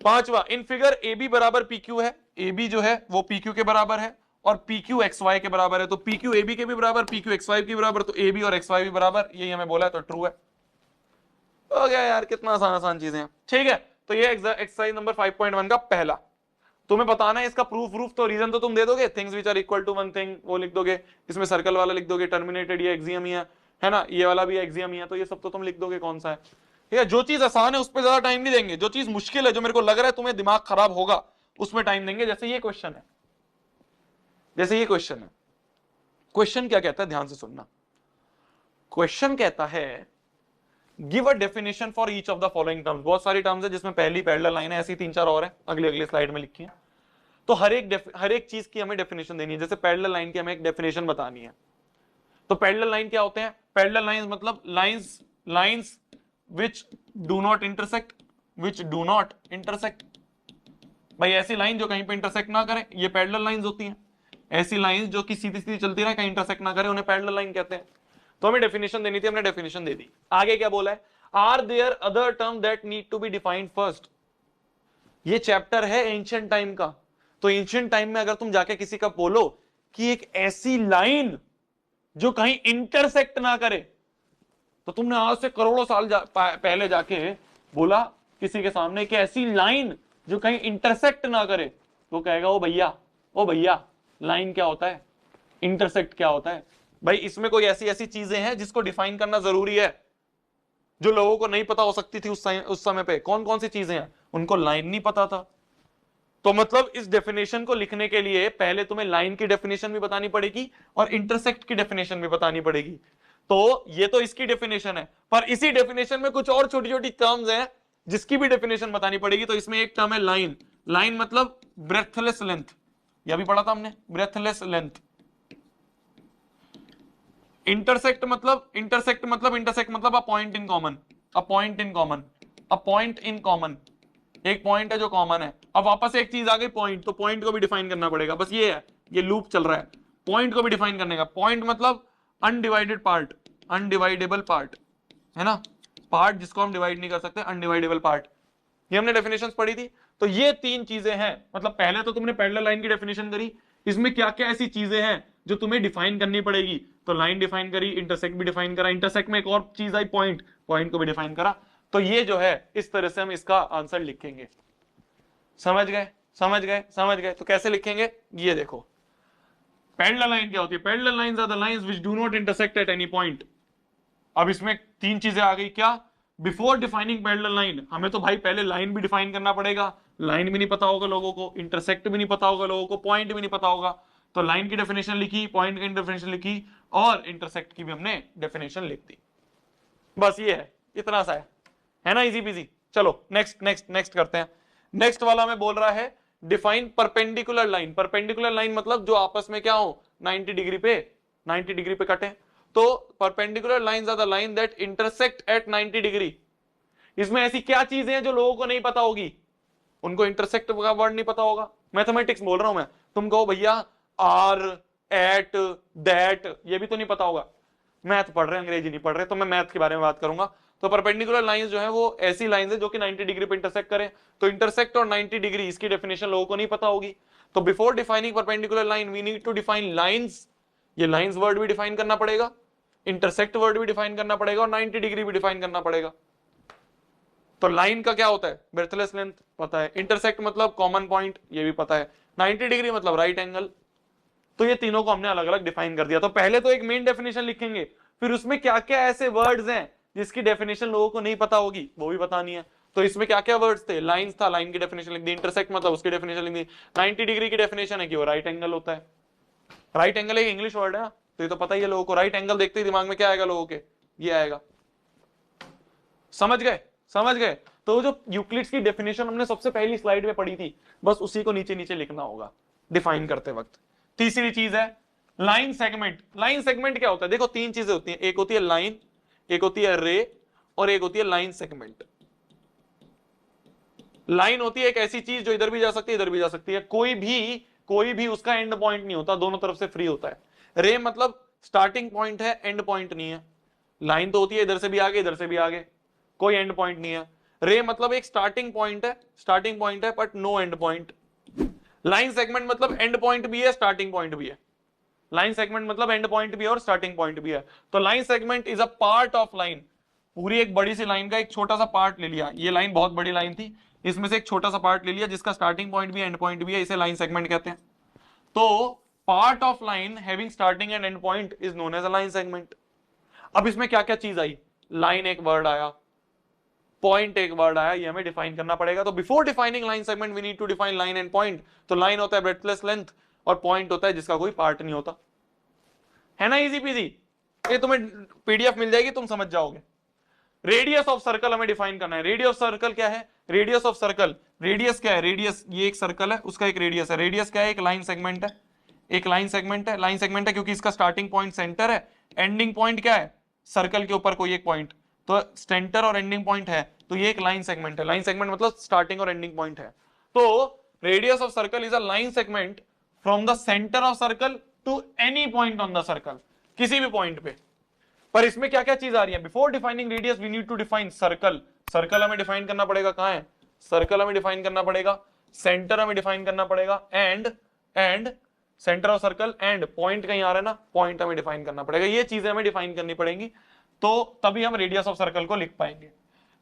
पांचवा, इन फिगर ए बी बराबर पी क्यू है। ए बी जो है वो पी क्यू के बराबर है और पी क्यू एक्स वाई के बराबर है। तो पी क्यू ए बी के भी बराबर, पी क्यू एक्स वाई के बराबर, तो ए बी और एक्स वाई भी बराबर। यही हमें बोला है, तो ट्रू है। हो गया यार, कितना आसान आसान चीजें हैं। ठीक है, तो ये एक्सरसाइज नंबर 5.1 का पहला। तुम्हें बताना है इसका प्रूफ तो रीजन तो तुम दे दोगे। Things which are equal to one thing वो लिख दोगे, इसमें सर्कल वाला लिख दोगे, टर्मिनेटेड ये एक्सियम ही है ना, ये वाला भी एक्सियम ही है, तो ये सब तो तुम लिख दोगे कौन सा है। ठीक है, जो चीज आसान है उस पर ज्यादा टाइम नहीं देंगे, जो चीज मुश्किल है, जो मेरे को लग रहा है तुम्हें दिमाग खराब होगा, उसमें टाइम देंगे। जैसे ये क्वेश्चन है, क्वेश्चन क्या कहता है, ध्यान से सुनना। क्वेश्चन कहता है give a definition for each of the following terms. बहुत सारी टर्म्स है जिसमें पहली पैरेलल लाइन है, ऐसी 3-4 और है, अगली स्लाइड में लिखी है। तो हर एक चीज की हमें डेफिनेशन देनी है। जैसे पैरेलल लाइन की हमें एक डेफिनेशन बतानी है। तो पैरेलल लाइन क्या होते हैं, पैरेलल लाइंस मतलब lines which do not intersect, भाई ऐसी लाइन जो कहीं पे इंटरसेक्ट ना करे, ये पैरेलल लाइंस होती हैं। ऐसी लाइंस जो कि सीधी सीधी चलती रहे, कहीं इंटरसेक्ट ना करे, उन्हें पैरेलल लाइन कहते हैं। तो हमें डेफिनेशन देनी थी, हमने डेफिनेशन दे दी। आगे क्या बोला है, are there other term that need to be defined first. ये चैप्टर है एंशिएंट टाइम का, तो एंशिएंट टाइम में अगर तुम जाके किसी का बोलो कि एक ऐसी लाइन जो कहीं इंटरसेक्ट ना करे, तो तुमने आज से करोड़ों साल पहले जाके बोला किसी के सामने कि ऐसी लाइन जो कहीं इंटरसेक्ट ना करे, तो कहेगा ओ भैया लाइन क्या होता है, इंटरसेक्ट क्या होता है। भाई इसमें कोई ऐसी चीजें हैं जिसको डिफाइन करना जरूरी है, जो लोगों को नहीं पता हो सकती थी उस समय पे। कौन कौन सी चीजें हैं, उनको लाइन नहीं पता था। तो मतलब इस डेफिनेशन को लिखने के लिए पहले तुम्हें लाइन की डेफिनेशन भी बतानी पड़ेगी और इंटरसेक्ट की डेफिनेशन भी बतानी पड़ेगी। तो ये तो इसकी डेफिनेशन है, पर इसी डेफिनेशन में कुछ और छोटी छोटी टर्म्स हैं जिसकी भी डेफिनेशन बतानी पड़ेगी। तो इसमें एक टर्म है लाइन मतलब ब्रेथलेस लेंथ, यह भी पढ़ा था हमने, ब्रेथलेस लेंथ। इंटरसेक्ट मतलब अ पॉइंट इन कॉमन, एक पॉइंट है जो कॉमन है। अब वापस एक चीज आ गई पॉइंट, तो पॉइंट को भी डिफाइन करना पड़ेगा। बस ये है, ये लूप चल रहा है पॉइंट को भी डिफाइन करने का। पॉइंट मतलब अनडिवाइडेड पार्ट, अनडिवाइडेबल पार्ट है ना, पार्ट जिसको हम डिवाइड नहीं कर सकते, अनडिवाइडेबल पार्ट। ये हमने डेफिनेशंस पढ़ी थी। तो ये तीन चीजें हैं, मतलब पहले तो तुमने पैरेलल लाइन की डेफिनेशन करी, इसमें क्या क्या ऐसी चीजें हैं जो तुम्हें डिफाइन करनी पड़ेगी। तो लाइन डिफाइन करी, इंटरसेक्ट भी डिफाइन करा, इंटरसेक्ट में एक और चीज आई पॉइंट, पॉइंट को भी डिफाइन करा। तो ये जो है इस तरह से हम इसका आंसर लिखेंगे। समझ गए, समझ गए, समझ गए। तो कैसे लिखेंगे ये देखो, पैरेलल लाइन क्या होती है? Parallel lines are the lines which do not intersect at any point. अब इसमें तीन चीजें आ गई, क्या? बिफोर डिफाइनिंग पैरेलल लाइन, हमें तो भाई पहले लाइन भी डिफाइन करना पड़ेगा। लाइन भी नहीं पता होगा लोगों को, इंटरसेक्ट भी नहीं पता होगा लोगों को, पॉइंट भी नहीं पता होगा। तो लाइन की डेफिनेशन लिखी, पॉइंट की डेफिनेशन लिखी, और इंटरसेक्ट की भी हमने डेफिनेशन लिख दी। बस ये है, इतना सा है ना, इजी पीजी। चलो नेक्स्ट नेक्स्ट नेक्स्ट करते हैं। नेक्स्ट वाला में बोल रहा है define perpendicular line. Perpendicular line मतलब जो आपस में क्या हो, 90 डिग्री पे कटे। तो perpendicular lines are the line that intersect at 90 degree. इसमें ऐसी क्या चीजें हैं जो लोगों को नहीं पता होगी? उनको इंटरसेक्ट का वर्ड नहीं पता होगा। मैथमेटिक्स बोल रहा हूं मैं, तुम कहो भैया आर, एट, दैट, ये भी तो नहीं पता होगा। मैथ पढ़ रहे हैं, अंग्रेजी नहीं पढ़ रहे, तो मैं मैथ के बारे में बात करूंगा। तो परपेंडिकुलर लाइंस जो है वो ऐसी लाइंस है जो कि 90 डिग्री पे इंटरसेक्ट करें। तो इंटरसेक्ट और 90 डिग्री, इसकी डेफिनेशन लोगों को नहीं पता होगी। तो before defining perpendicular line we need to define lines. ये लाइंस वर्ड भी डिफाइन करना पड़ेगा, इंटरसेक्ट वर्ड भी डिफाइन करना पड़ेगा, और 90 डिग्री भी डिफाइन करना पड़ेगा। तो लाइन का क्या होता है? ब्रेथलेस लेंथ पता है, इंटरसेक्ट मतलब कॉमन पॉइंट, ये भी पता है, 90 डिग्री मतलब राइट एंगल। तो ये तीनों को हमने अलग अलग डिफाइन कर दिया। तो पहले तो एक मेन डेफिनेशन लिखेंगे, फिर उसमें क्या क्या ऐसे वर्ड्स हैं जिसकी डेफिनेशन लोगों को नहीं पता होगी, वो भी बतानी है। तो इसमें क्या क्या वर्ड्स थे? लाइंस था, लाइन की डेफिनेशन लिख दी। इंटरसेक्ट मतलब उसकी डेफिनेशन लिख दी। 90 डिग्री की डेफिनेशन है कि वो राइट एंगल होता है। राइट एंगल एक इंग्लिश वर्ड है, तो ये तो पता ही है लोगों को। राइट एंगल देखते ही दिमाग में क्या आएगा लोगों के? ये आएगा। समझ गए, समझ गए। तो जो यूक्लिड्स की डेफिनेशन हमने सबसे पहली स्लाइड में पढ़ी थी, बस उसी को नीचे नीचे लिखना होगा डिफाइन करते वक्त। तीसरी चीज है लाइन सेगमेंट। लाइन सेगमेंट क्या होता है? देखो तीन चीजें होती हैं, एक होती है लाइन, एक होती है रे, और एक होती है लाइन सेगमेंट। लाइन होती है एक ऐसी चीज जो इधर भी जा सकती है, इधर भी जा सकती है, कोई भी उसका एंड पॉइंट नहीं होता, दोनों तरफ से फ्री होता है। रे मतलब स्टार्टिंग पॉइंट है, एंड पॉइंट नहीं है। लाइन तो होती है इधर से भी आगे, इधर से भी आगे, कोई एंड पॉइंट नहीं है। रे मतलब एक स्टार्टिंग पॉइंट है but no end point. Line segment मतलब एंड पॉइंट भी है, स्टार्टिंग पॉइंट भी है। लाइन सेगमेंट मतलब एंड पॉइंट भी है और स्टार्टिंग पॉइंट भी है। तो line segment is a part of line. पूरी एक बड़ी सी लाइन का एक छोटा सा पार्ट ले लिया, ये लाइन बहुत बड़ी लाइन थी, इसमें से एक छोटा सा पार्ट ले लिया जिसका स्टार्टिंग पॉइंट भी एंड पॉइंट भी है, इसे लाइन सेगमेंट कहते हैं। तो part of line having starting and end point is known as a line segment. अब इसमें क्या क्या चीज आई? लाइन एक वर्ड आया, पॉइंट एक वर्ड आया, ये हमें डिफाइन करना पड़ेगा। तो before defining line segment we need to define line and point. तो लाइन होता है ब्रेथलेस लेंथ, और पॉइंट होता है जिसका कोई पार्ट नहीं होता, है ना, इजी पीजी। ये तुम्हें पीडीएफ मिल जाएगी, तुम समझ जाओगे। रेडियस ऑफ सर्कल हमें डिफाइन करना है। रेडियस ऑफ सर्कल क्या है? रेडियस ऑफ सर्कल, रेडियस क्या है? रेडियस, ये एक सर्कल है, उसका एक रेडियस है। रेडियस क्या है? एक लाइन सेगमेंट है, एक लाइन सेगमेंट है। लाइन सेगमेंट है क्योंकि इसका स्टार्टिंग पॉइंट सेंटर है, एंडिंग पॉइंट क्या है? सर्कल के ऊपर कोई एक पॉइंट, तो सेंटर और एंडिंग पॉइंट है, तो ये एक लाइन सेगमेंट है। लाइन सेगमेंट मतलब स्टार्टिंग और एंडिंग पॉइंट है। तो radius of circle is a line segment from the centre of circle to any point on the circle, किसी भी पॉइंट पे। पर इसमें क्या क्या चीज आ रही है? Before defining radius we need to define circle. Circle हमें डिफाइन करना पड़ेगा, कहां है? सर्कल हमें डिफाइन करना पड़ेगा, सेंटर हमें डिफाइन करना पड़ेगा, and centre of circle, and point कहीं आ रहा है ना, पॉइंट हमें डिफाइन करना पड़ेगा। ये चीजें हमें डिफाइन करनी पड़ेंगी, तो तभी हम रेडियस ऑफ सर्कल को लिख पाएंगे।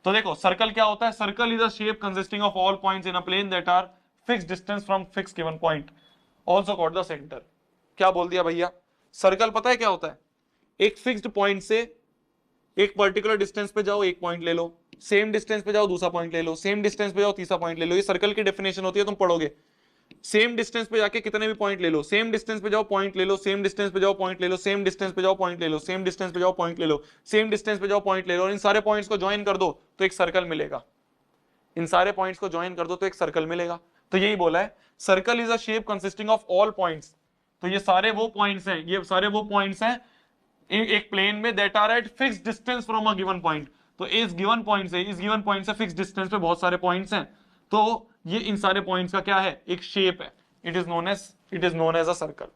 तो देखो सर्कल क्या होता है? Circle is a shape consisting of all points in a plane that are fixed distance from fixed given point, also called the centre. क्या बोल दिया भैया? सर्कल पता है क्या होता है? एक फिक्स्ड पॉइंट से एक पर्टिकुलर डिस्टेंस पे जाओ, एक पॉइंट ले लो, सेम डिस्टेंस पे जाओ, दूसरा पॉइंट ले लो, सेम डिस्टेंस पे जाओ, तीसरा पॉइंट ले लो। ये सर्कल की डेफिनेशन होती है, तुम पढ़ोगे। सेम डिस्टेंस पे जाके कितने भी पॉइंट ले लो, सेम डिस्टेंस पे जाओ, पॉइंट ले लो, सेम डिस्टेंस पे जाओ, पॉइंट ले लो, सेम डिस्टेंस पे जाओ, पॉइंट ले लो, सेम डिस्टेंस पे जाओ, पॉइंट ले लो, सेम डिस्टेंस पे जाओ, पॉइंट ले लो, और इन सारे पॉइंट्स को ज्वाइन कर दो तो एक सर्कल मिलेगा। इन सारे पॉइंट्स को ज्वाइन कर दो तो एक सर्कल मिलेगा। तो यही बोला है, circle is a shape consisting of all points. तो ये सारे वो पॉइंट्स हैं, ये सारे वो पॉइंट्स हैं एक प्लेन में that are at fixed distance from a given point. तो इस गिवन पॉइंट से फिक्स्ड डिस्टेंस पे बहुत सारे पॉइंट्स हैं, तो ये इन सारे पॉइंट्स का क्या है, एक शेप है, it is known as a circle.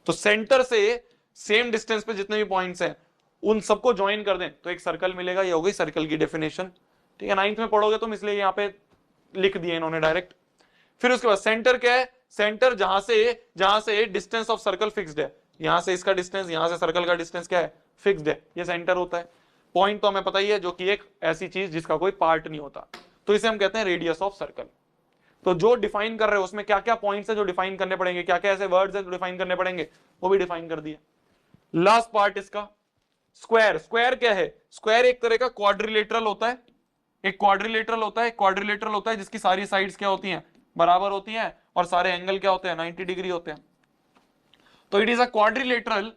तो सेंटर से सेम डिस्टेंस पे जितने भी पॉइंट्स हैं उन सबको ज्वाइन कर दें तो एक सर्कल मिलेगा। ये हो गई सर्कल की डेफिनेशन, ठीक है, 9th में पढ़ोगे तुम, इसलिए यहाँ पे लिख दिए इन्होंने डायरेक्ट। फिर उसके बाद सेंटर क्या है, सेंटर जहां से डिस्टेंस ऑफ सर्कल फिक्स्ड है, यहां से इसका डिस्टेंस, यहां से सर्कल का डिस्टेंस क्या है, फिक्स्ड है, ये सेंटर होता है। पॉइंट तो हमें पता ही है, जो कि एक ऐसी चीज जिसका कोई पार्ट नहीं होता, तो इसे हम कहते हैं रेडियस ऑफ सर्कल। तो जो डिफाइन कर रहे हो उसमें क्या क्या पॉइंट्स है जो डिफाइन करने पड़ेंगे, क्या क्या ऐसे वर्ड्स है जो डिफाइन करने पड़ेंगे, वो भी डिफाइन कर दिए। लास्ट पार्ट इसका स्क्वायर। स्क्वायर क्या है, स्क्वायर एक तरह का क्वाड्रिलेटरल होता है, एक क्वाड्रिलेटरल होता है जिसकी सारी साइड्स क्या होती हैं, बराबर होती हैं, और सारे एंगल क्या होते हैं, 90 डिग्री होते हैं। तो it is a quadrilateral,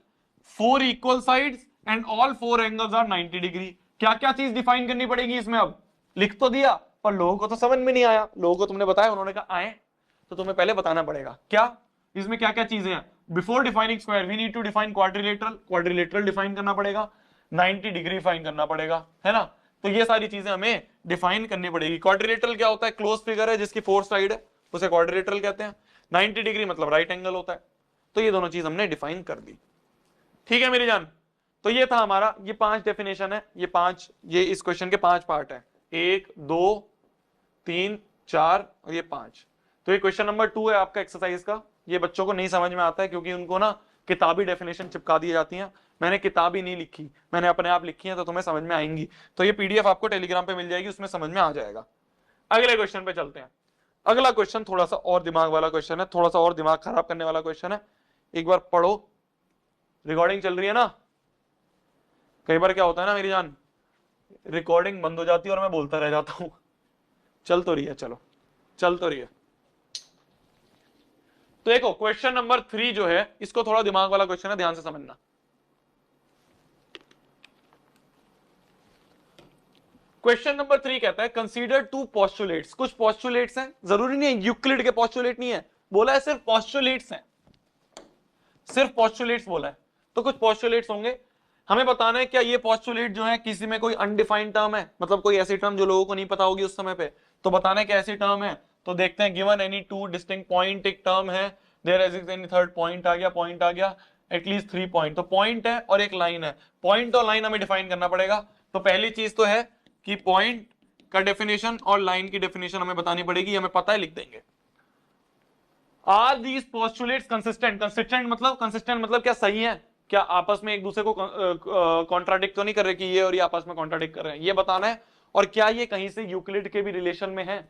4 equal sides and all 4 angles are 90 degree. क्या क्या चीज डिफाइन करनी पड़ेगी इसमें, अब लिख तो दिया पर लोगों को तो समझ में नहीं आया, लोगों को तुमने बताया, उन्होंने कहा आए, तो तुम्हें पहले बताना पड़ेगा क्या इसमें क्या क्या चीजें हैं। Before defining square we need to define quadrilateral, quadrilateral define करना पड़ेगा, 90 डिग्री डिफाइन करना पड़ेगा, है ना। तो ये सारी चीजें हमें डिफाइन करनी पड़ेगी। क्वाड्रिलेटरल क्या होता है, क्लोज फिगर है जिसकी 4 साइड है, उसे क्वाड्रिलेटरल कहते हैं। 90 डिग्री मतलब राइट एंगल होता है। तो ये दोनों चीज हमने डिफाइन कर दी, ठीक है मेरी जान। तो ये था हमारा, ये 5 डेफिनेशन है, ये इस क्वेश्चन के 5 पार्ट है, 1 2 3 4 और ये 5। तो ये क्वेश्चन नंबर 2 है आपका एक्सरसाइज का। ये बच्चों को नहीं समझ में आता है क्योंकि उनको ना किताबी डेफिनेशन चिपका दी जाती हैं। मैंने किताब ही नहीं लिखी, मैंने अपने आप लिखी है, तो तुम्हें समझ में आएंगी। तो ये पीडीएफ आपको टेलीग्राम पे मिल जाएगी, उसमें समझ में आ जाएगा। अगले क्वेश्चन पे चलते हैं। अगला क्वेश्चन थोड़ा सा और दिमाग वाला क्वेश्चन है, थोड़ा सा और दिमाग खराब करने वाला क्वेश्चन है। एक बार पढ़ो, रिकॉर्डिंग चल रही है ना। कई बार क्या होता है ना मेरी जान, रिकॉर्डिंग बंद हो जाती है और मैं बोलता रह जाता हूं। चल तो रही है, चलो चल तो रही है। तो देखो क्वेश्चन नंबर 3 जो है, इसको थोड़ा दिमाग वाला क्वेश्चन है, ध्यान से समझना। क्वेश्चन नंबर 3 कहता है कंसीडर 2 पोस्टुलेट्स। कुछ पोस्टुलेट्स हैं, जरूरी नहीं है यूक्लिड के पोस्टुलेट नहीं है, बोला है सिर्फ पोस्टुलेट्स हैं, सिर्फ पोस्टुलेट्स बोला है। तो कुछ पोस्टुलेट्स होंगे, हमें बताना है क्या ये पोस्टुलेट जो है किसी में कोई अनडिफाइंड टर्म है, मतलब कोई ऐसी टर्म जो लोगों को नहीं पता होगी उस समय पे, तो बताना है क्या ऐसी टर्म है। तो देखते हैं, गिवन एनी 2 डिस्टिंक्ट पॉइंट एक टर्म है, there exist any third point आ गया, एटलीस्ट 3 पॉइंट। तो पॉइंट है और एक लाइन है, पॉइंट और लाइन हमें डिफाइन करना पड़ेगा। तो पहली चीज तो है कि पॉइंट का डेफिनेशन और लाइन की डेफिनेशन हमें बतानी पड़ेगी, हमें पता है, लिख देंगे। Are these postulates consistent. Consistent मतलब क्या सही है, क्या आपस में एक दूसरे को कॉन्ट्राडिक्ट तो नहीं कर रहे कि ये और ये आपस में कॉन्ट्राडिक्ट कर रहे हैं, ये बताना है। और क्या ये कहीं से यूक्लिड के भी रिलेशन में है,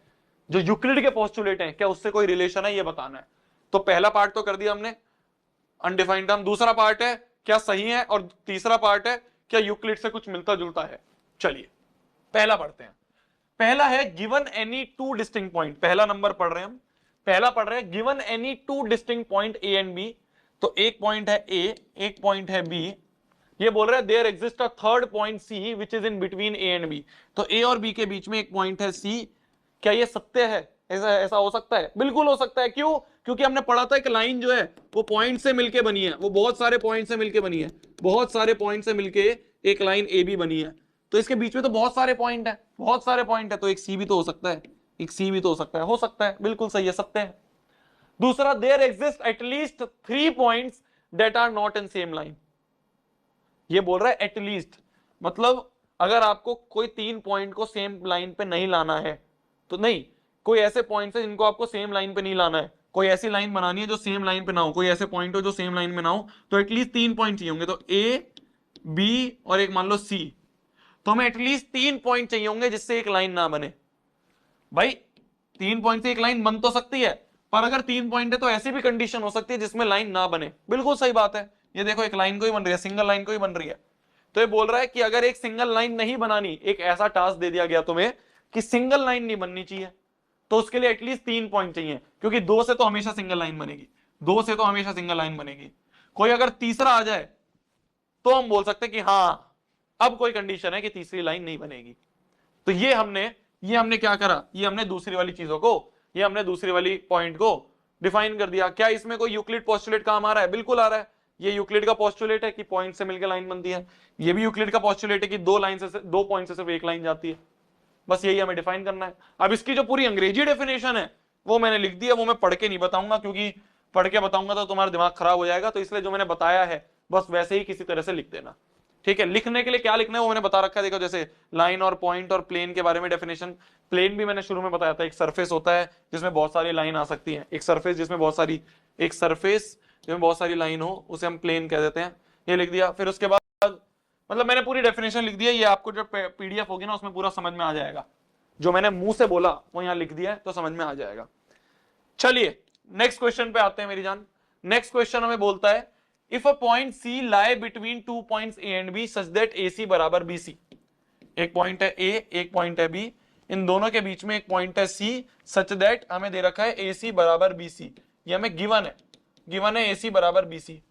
जो यूक्लिड के पोस्टुलेट हैं क्या उससे कोई रिलेशन है, ये बताना है। तो पहला पार्ट तो कर दिया हमने, अनडिफाइंड टर्म। दूसरा पार्ट है क्या सही है, और तीसरा पार्ट है क्या यूक्लिड से कुछ मिलता जुलता है। चलिए पहला पढ़ते हैं। पहला है गिवन एनी 2 डिस्टिंक्ट पॉइंट, पहला नंबर पढ़ रहे हैं हम, पहला पढ़ रहे हैं given any 2 distinct point A and B. तो एक पॉइंट है ए, एक पॉइंट है बी। ये बोल रहा है there exist a third point C which is in between A and B. तो ए और बी के बीच में एक पॉइंट है सी। क्या ये सत्य है, ऐसा हो सकता है? बिल्कुल हो सकता है। क्यों? क्योंकि हमने पढ़ा था एक लाइन जो है वो पॉइंट से मिलके बनी है, वो बहुत सारे पॉइंट से मिलके बनी है, बहुत सारे पॉइंट से मिलके एक लाइन ए बी बनी है। तो इसके बीच में तो बहुत सारे पॉइंट है, बहुत सारे पॉइंट है, तो एक सी भी तो हो सकता है, एक सी भी तो हो सकता है, बिल्कुल सही है, सत्य है। दूसरा, there exist at least 3 points that are not in same line. ये बोल रहा है एटलीस्ट, मतलब अगर आपको कोई 3 पॉइंट को सेम लाइन पे नहीं लाना है तो नहीं, कोई ऐसे पॉइंट्स है जिनको आपको सेम लाइन पे नहीं लाना है, कोई ऐसी लाइन बनानी है जो सेम लाइन पे ना हो, कोई ऐसे पॉइंट हो जो सेम लाइन में ना हो, तो एटलीस्ट 3 पॉइंट चाहिए होंगे। तो ए, बी और एक मान लो सी, तो हमें एटलीस्ट 3 पॉइंट चाहिए होंगे जिससे एक लाइन ना बने। भाई 3 पॉइंट से एक लाइन बन तो सकती है, पर अगर 3 पॉइंट है तो ऐसी भी कंडीशन हो सकती है जिसमें लाइन ना बने। बिल्कुल सही बात है। ये देखो एक लाइन को ही बन रही है, सिंगल लाइन को ही बन रही है। तो ये बोल रहा है कि अगर एक सिंगल लाइन नहीं बनानी, एक ऐसा टास्क दे दिया गया तुम्हें कि सिंगल लाइन नहीं बननी चाहिए, तो उसके लिए एटलीस्ट 3 पॉइंट चाहिए, क्योंकि 2 से तो हमेशा सिंगल लाइन बनेगी, 2 से तो हमेशा सिंगल लाइन बनेगी। कोई अगर तीसरा आ जाए तो हम बोल सकते हैं कि हाँ अब कोई कंडीशन है कि तीसरी लाइन नहीं बनेगी। तो ये हमने क्या करा, ये हमने दूसरी वाली चीजों को, ये हमने दूसरी वाली पॉइंट को डिफाइन कर दिया। क्या इसमें कोई यूक्लिड पोस्टुलेट काम आ रहा है? बिल्कुल आ रहा है। ये यूक्लिड का पोस्टुलेट है कि पॉइंट से मिलकर लाइन बनती है, ये भी यूक्लिड का पोस्टुलेट है कि 2 लाइन से 2 पॉइंट से सिर्फ एक लाइन जाती है। बस यही हमें डिफाइन करना है। अब इसकी जो पूरी अंग्रेजी डेफिनेशन है वो मैंने लिख दी है, वो मैं पढ़ के नहीं बताऊंगा, क्योंकि पढ़ के बताऊंगा तो तुम्हारा दिमाग खराब हो जाएगा। तो इसलिए जो मैंने बताया है बस वैसे ही किसी तरह से लिख देना, ठीक है। लिखने के लिए क्या लिखना है वो मैंने बता रखा है, देखो जैसे लाइन और पॉइंट और प्लेन के बारे में डेफिनेशन। प्लेन भी मैंने शुरू में बताया था, एक सरफेस होता है जिसमें बहुत सारी लाइन आ सकती है, एक सरफेस जिसमें बहुत सारी लाइन हो उसे हम प्लेन कह देते हैं, ये लिख दिया। फिर उसके बाद मतलब मैंने पूरी डेफिनेशन लिख दी है, ये आपको जो पीडीएफ होगी ना उसमें पूरा समझ में आ जाएगा, जो मैंने मुंह से बोला वो यहां लिख दिया है तो समझ में आ जाएगा। चलिए नेक्स्ट क्वेश्चन पे आते हैं मेरी जान। नेक्स्ट क्वेश्चन हमें बोलता है if a point C lie between two points A and B such that A C बराबर बी सी। एक पॉइंट है ए, एक पॉइंट है बी, इन दोनों के बीच में एक पॉइंट है सी सच दैट हमें दे रखा है ए सी बराबर बी सी, ये हमें गिवन है ए सी बराबर B C.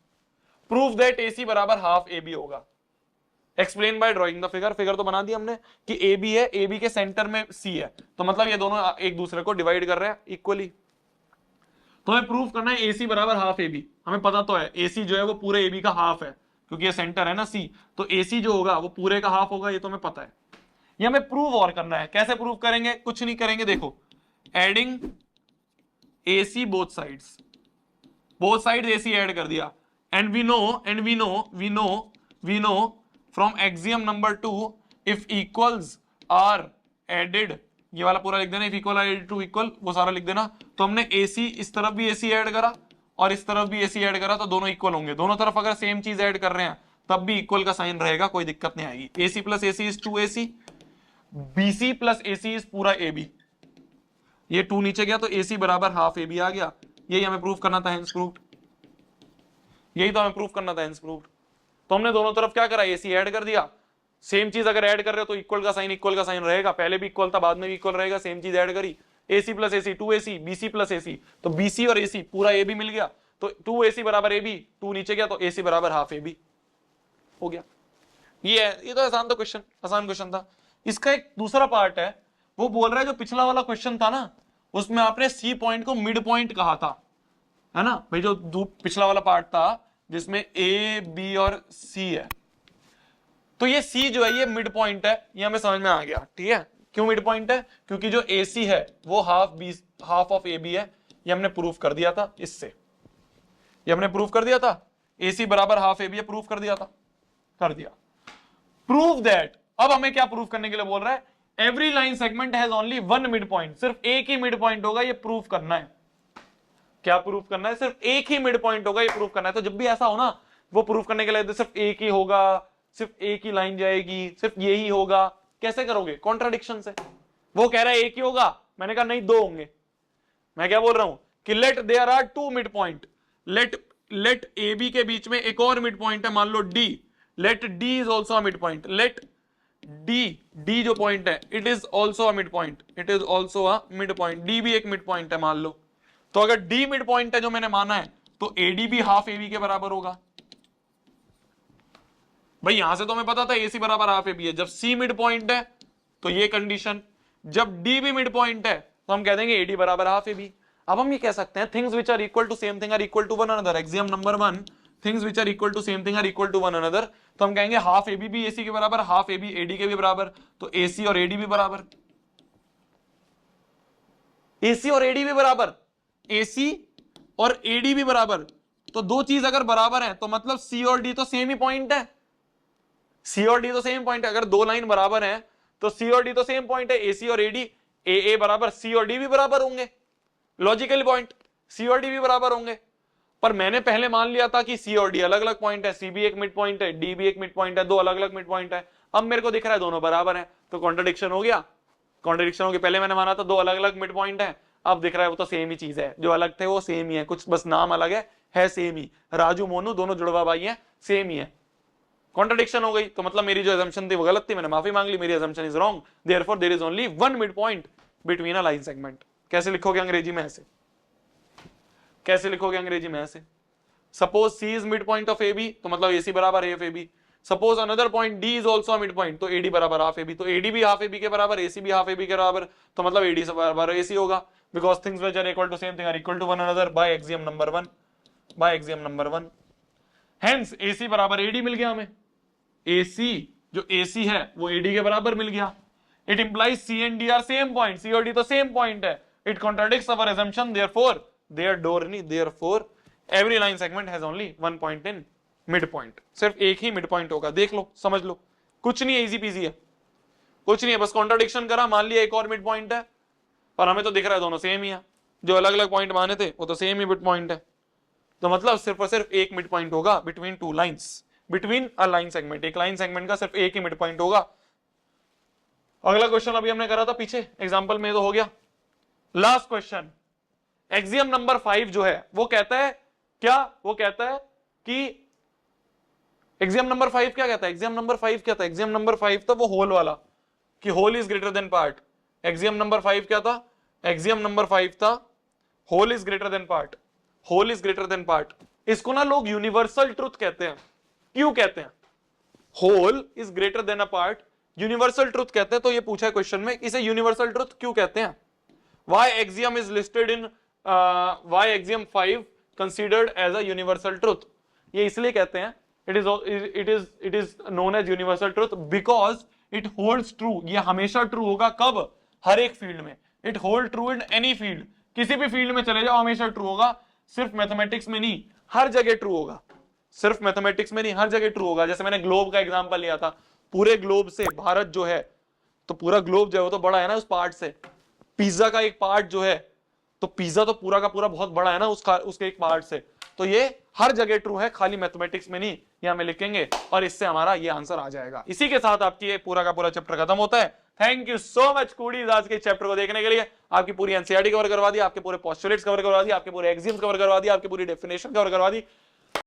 Prove that A C बराबर हाफ ए बी होगा। Explain by drawing the figure. Figure तो बना दी हमने कि ए बी है, ए बी के सेंटर में सी है, तो मतलब ये दोनों एक दूसरे को डिवाइड कर रहे हैं इक्वली। तो हमें प्रूफ करना है ए सी बराबर हाफ ए बी। हमें पता तो है ए सी जो है वो पूरे ए बी का हाफ है, क्योंकि ये सेंटर है ना सी, तो ए सी जो होगा वो पूरे का हाफ होगा, ये तो हमें पता है। ये हमें प्रूव और करना है। कैसे प्रूव करेंगे? कुछ नहीं करेंगे, देखो adding A C both sides A C add कर दिया। And we know from axiom number 2 if equals are added, ये वाला पूरा लिख देना, if equal are added to equal, वो सारा लिख देना। तो हमने AC इस तरफ भी AC ऐड करा और इस तरफ भी AC ऐड करा, तो दोनों इक्वल होंगे। दोनों तरफ अगर सेम चीज ऐड कर रहे हैं तब भी इक्वल का साइन रहेगा, कोई दिक्कत नहीं आएगी। AC plus AC is 2AC, BC plus AC is पूरा AB, ये 2 नीचे गया तो AC बराबर हाफ AB आ गया। यही हमें प्रूफ करना था, हेंस प्रूव्ड। तो हमने दोनों तरफ क्या करा, AC ऐड कर दिया। सेम चीज अगर ऐड कर रहे हो तो इक्वल का साइन रहेगा, पहले भी इक्वल था बाद में भी इक्वल रहेगा, सेम चीज ऐड करी। AC plus AC 2AC, BC plus AC, तो BC और AC पूरा AB मिल गया, तो 2AC बराबर AB, 2 नीचे गया तो AC बराबर हाफ AB हो गया। ये तो आसान क्वेश्चन था। इसका एक दूसरा पार्ट है, वो बोल रहा है जो पिछला वाला क्वेश्चन था ना उसमें आपने C पॉइंट को मिड पॉइंट कहा था, है ना भाई। जो पिछला वाला पार्ट था जिसमें A, B और C है, तो ये C जो है ये मिड पॉइंट है, ये हमें समझ में आ गया, ठीक है। क्यों मिड पॉइंट है? क्योंकि जो AC है वो हाफ ऑफ AB है, ये हमने प्रूफ कर दिया था इससे, AC बराबर हाफ AB है, प्रूफ कर दिया। प्रूव दैट, अब हमें क्या प्रूफ करने के लिए बोल रहा है? Every line segment has only one mid point, सिर्फ एक ही मिड पॉइंट होगा, ये प्रूफ करना है। क्या प्रूफ करना है? सिर्फ एक ही मिड पॉइंट होगा, ये प्रूफ करना है। तो जब भी ऐसा हो ना, वो प्रूफ करने के लिए सिर्फ एक ही होगा, सिर्फ एक ही लाइन जाएगी, सिर्फ यही होगा, कैसे करोगे? कॉन्ट्राडिक्शन से। वो कह रहा है एक ही होगा, मैंने कहा नहीं 2 होंगे। मैं क्या बोल रहा हूं कि let there are 2 mid point, let AB के बीच में एक और मिड पॉइंट है, मान लो D, let D is also a mid point, let D जो पॉइंट है it is also a mid point, D भी एक मिड पॉइंट है मान लो। तो अगर D मिड पॉइंट है जो मैंने माना है, तो AD भी हाफ AB के बराबर होगा। भाई यहां से तो हमें पता था AC बराबर हाफ AB है। जब C मिड पॉइंट है तो ये कंडीशन, जब D भी मिड पॉइंट है तो हम कह देंगे AD बराबर हाफ AB। अब हम ये कह सकते हैं things which are equal to same thing are equal to one another. Axiom number 1, things which are equal to same thing are equal to one another. तो हम कहेंगे हाफ AB भी AC के बराबर, हाफ AB AD के भी बराबर, तो AC और AD भी बराबर, AC और AD भी बराबर, AC और AD भी बराबर। तो दो चीज अगर बराबर है तो मतलब C और D तो सेम ही पॉइंट है, C और D तो सेम पॉइंट है। अगर दो लाइन बराबर है तो C और D तो सेम पॉइंट है, AC और AD, AA बराबर C और D भी बराबर होंगे। लॉजिकल पॉइंट, C और D भी बराबर होंगे। पर मैंने पहले मान लिया था कि C और D अलग अलग पॉइंट है, C भी एक मिड पॉइंट है, D भी एक मिड पॉइंट है, दो अलग अलग मिड पॉइंट है। अब मेरे को दिख रहा है दोनों बराबर है, तो कॉन्ट्रडिक्शन हो गया। पहले मैंने माना था दो अलग अलग मिड पॉइंट है, अब दिख रहा है वो तो सेम ही चीज है, जो अलग थे वो सेम ही है, कुछ बस नाम अलग है सेम ही। राजू मोनू दोनों जुड़वा भाई हैं, सेम ही है। कॉन्ट्रडिक्शन हो गई, तो मतलब मेरी जो असम्पशन थी वो गलत थी, मैंने माफी मांग ली, मेरी assumption is wrong, therefore there is only one mid point between a line segment. कैसे लिखोगे अंग्रेजी में ऐसे? Suppose C is mid point of AB, तो मतलब AC बराबर half AB। Suppose another point D is also mid point, तो AD बराबर half AB, तो AD भी हाफ AB के बराबर, AC भी हाफ AB के बराबर, तो मतलब AD से बराबर AC होगा, because things which are equal to same thing are equal to one another by axiom number 1। Hence AC बराबर AD मिल गया हमें, AC जो AC है वो AD के बराबर मिल गया। It implies C and D are same point. C और D तो same point है. It contradicts our assumption. Therefore, every line segment has only one point in midpoint. सिर्फ एक ही midpoint होगा. देख लो, समझ लो. कुछ नहीं है, easy peasy है. कुछ नहीं है, बस contradiction करा, मान लिया एक और midpoint है, पर हमें तो दिख रहा है दोनों same ही है. जो अलग अलग point माने थे, वो तो same ही midpoint है. तो मतलब सिर्फ और सिर्फ एक midpoint होगा between two lines. Between a line segment. एक line segment का सिर्फ एक ही midpoint होगा. अगला क्वेश्चन अभी हमने करा था पीछे एग्जांपल में, तो हो गया. लास्ट क्वेश्चन, एक्सियम नंबर 5 जो है वो कहता है क्या? वो कहता है कि एक्सियम नंबर 5 क्या कहता है? एक्सियम नंबर 5 क्या था? एक्सियम नंबर 5 था वो होल वाला, कि whole is greater than part. Axiom number 5 क्या था? एक्सियम नंबर 5 था whole is greater than part. Whole is greater than part. इसको ना लोग यूनिवर्सल ट्रुथ कहते हैं. क्यों कहते हैं? Whole is greater than a part universal truth कहते हैं. तो ये पूछा है क्वेश्चन में, इसे यूनिवर्सल ट्रुथ क्यों कहते हैं? Why axiom is listed in why axiom 5 considered as a universal truth? ये इसलिए कहते हैं, it is known as universal truth because it holds true. ये हमेशा ट्रू होगा. कब? हर एक फील्ड में. It hold true in any field. किसी भी फील्ड में चले जाओ हमेशा ट्रू होगा. सिर्फ मैथमेटिक्स में नहीं, हर जगह ट्रू होगा. सिर्फ मैथमेटिक्स में नहीं, हर जगह ट्रू होगा. जैसे मैंने ग्लोब का एग्जांपल लिया था, पूरे ग्लोब से भारत जो है, तो पूरा ग्लोब जो है वो तो बड़ा है ना उस पार्ट से. पिज्जा का एक पार्ट जो है, तो पिज्जा तो पूरा का पूरा बहुत बड़ा है ना उसके एक पार्ट से. तो ये हर जगह ट्रू है, खाली मैथमेटिक्स में नहीं. ये हमें लिखेंगे और इससे हमारा ये आंसर आ जाएगा. इसी के साथ आपकी ये पूरा का पूरा चैप्टर खत्म होता है. थैंक यू सो मच कूडीज आज के चैप्टर को देखने के लिए. आपकी पूरी एनसीईआरटी कवर करवा दी, आपके पूरे पोस्टुलेट्स कवर करवा दी, आपके पूरे एक्सियम्स कवर करवा दी, आपकी पूरी डेफिनेशन कवर करवा दी.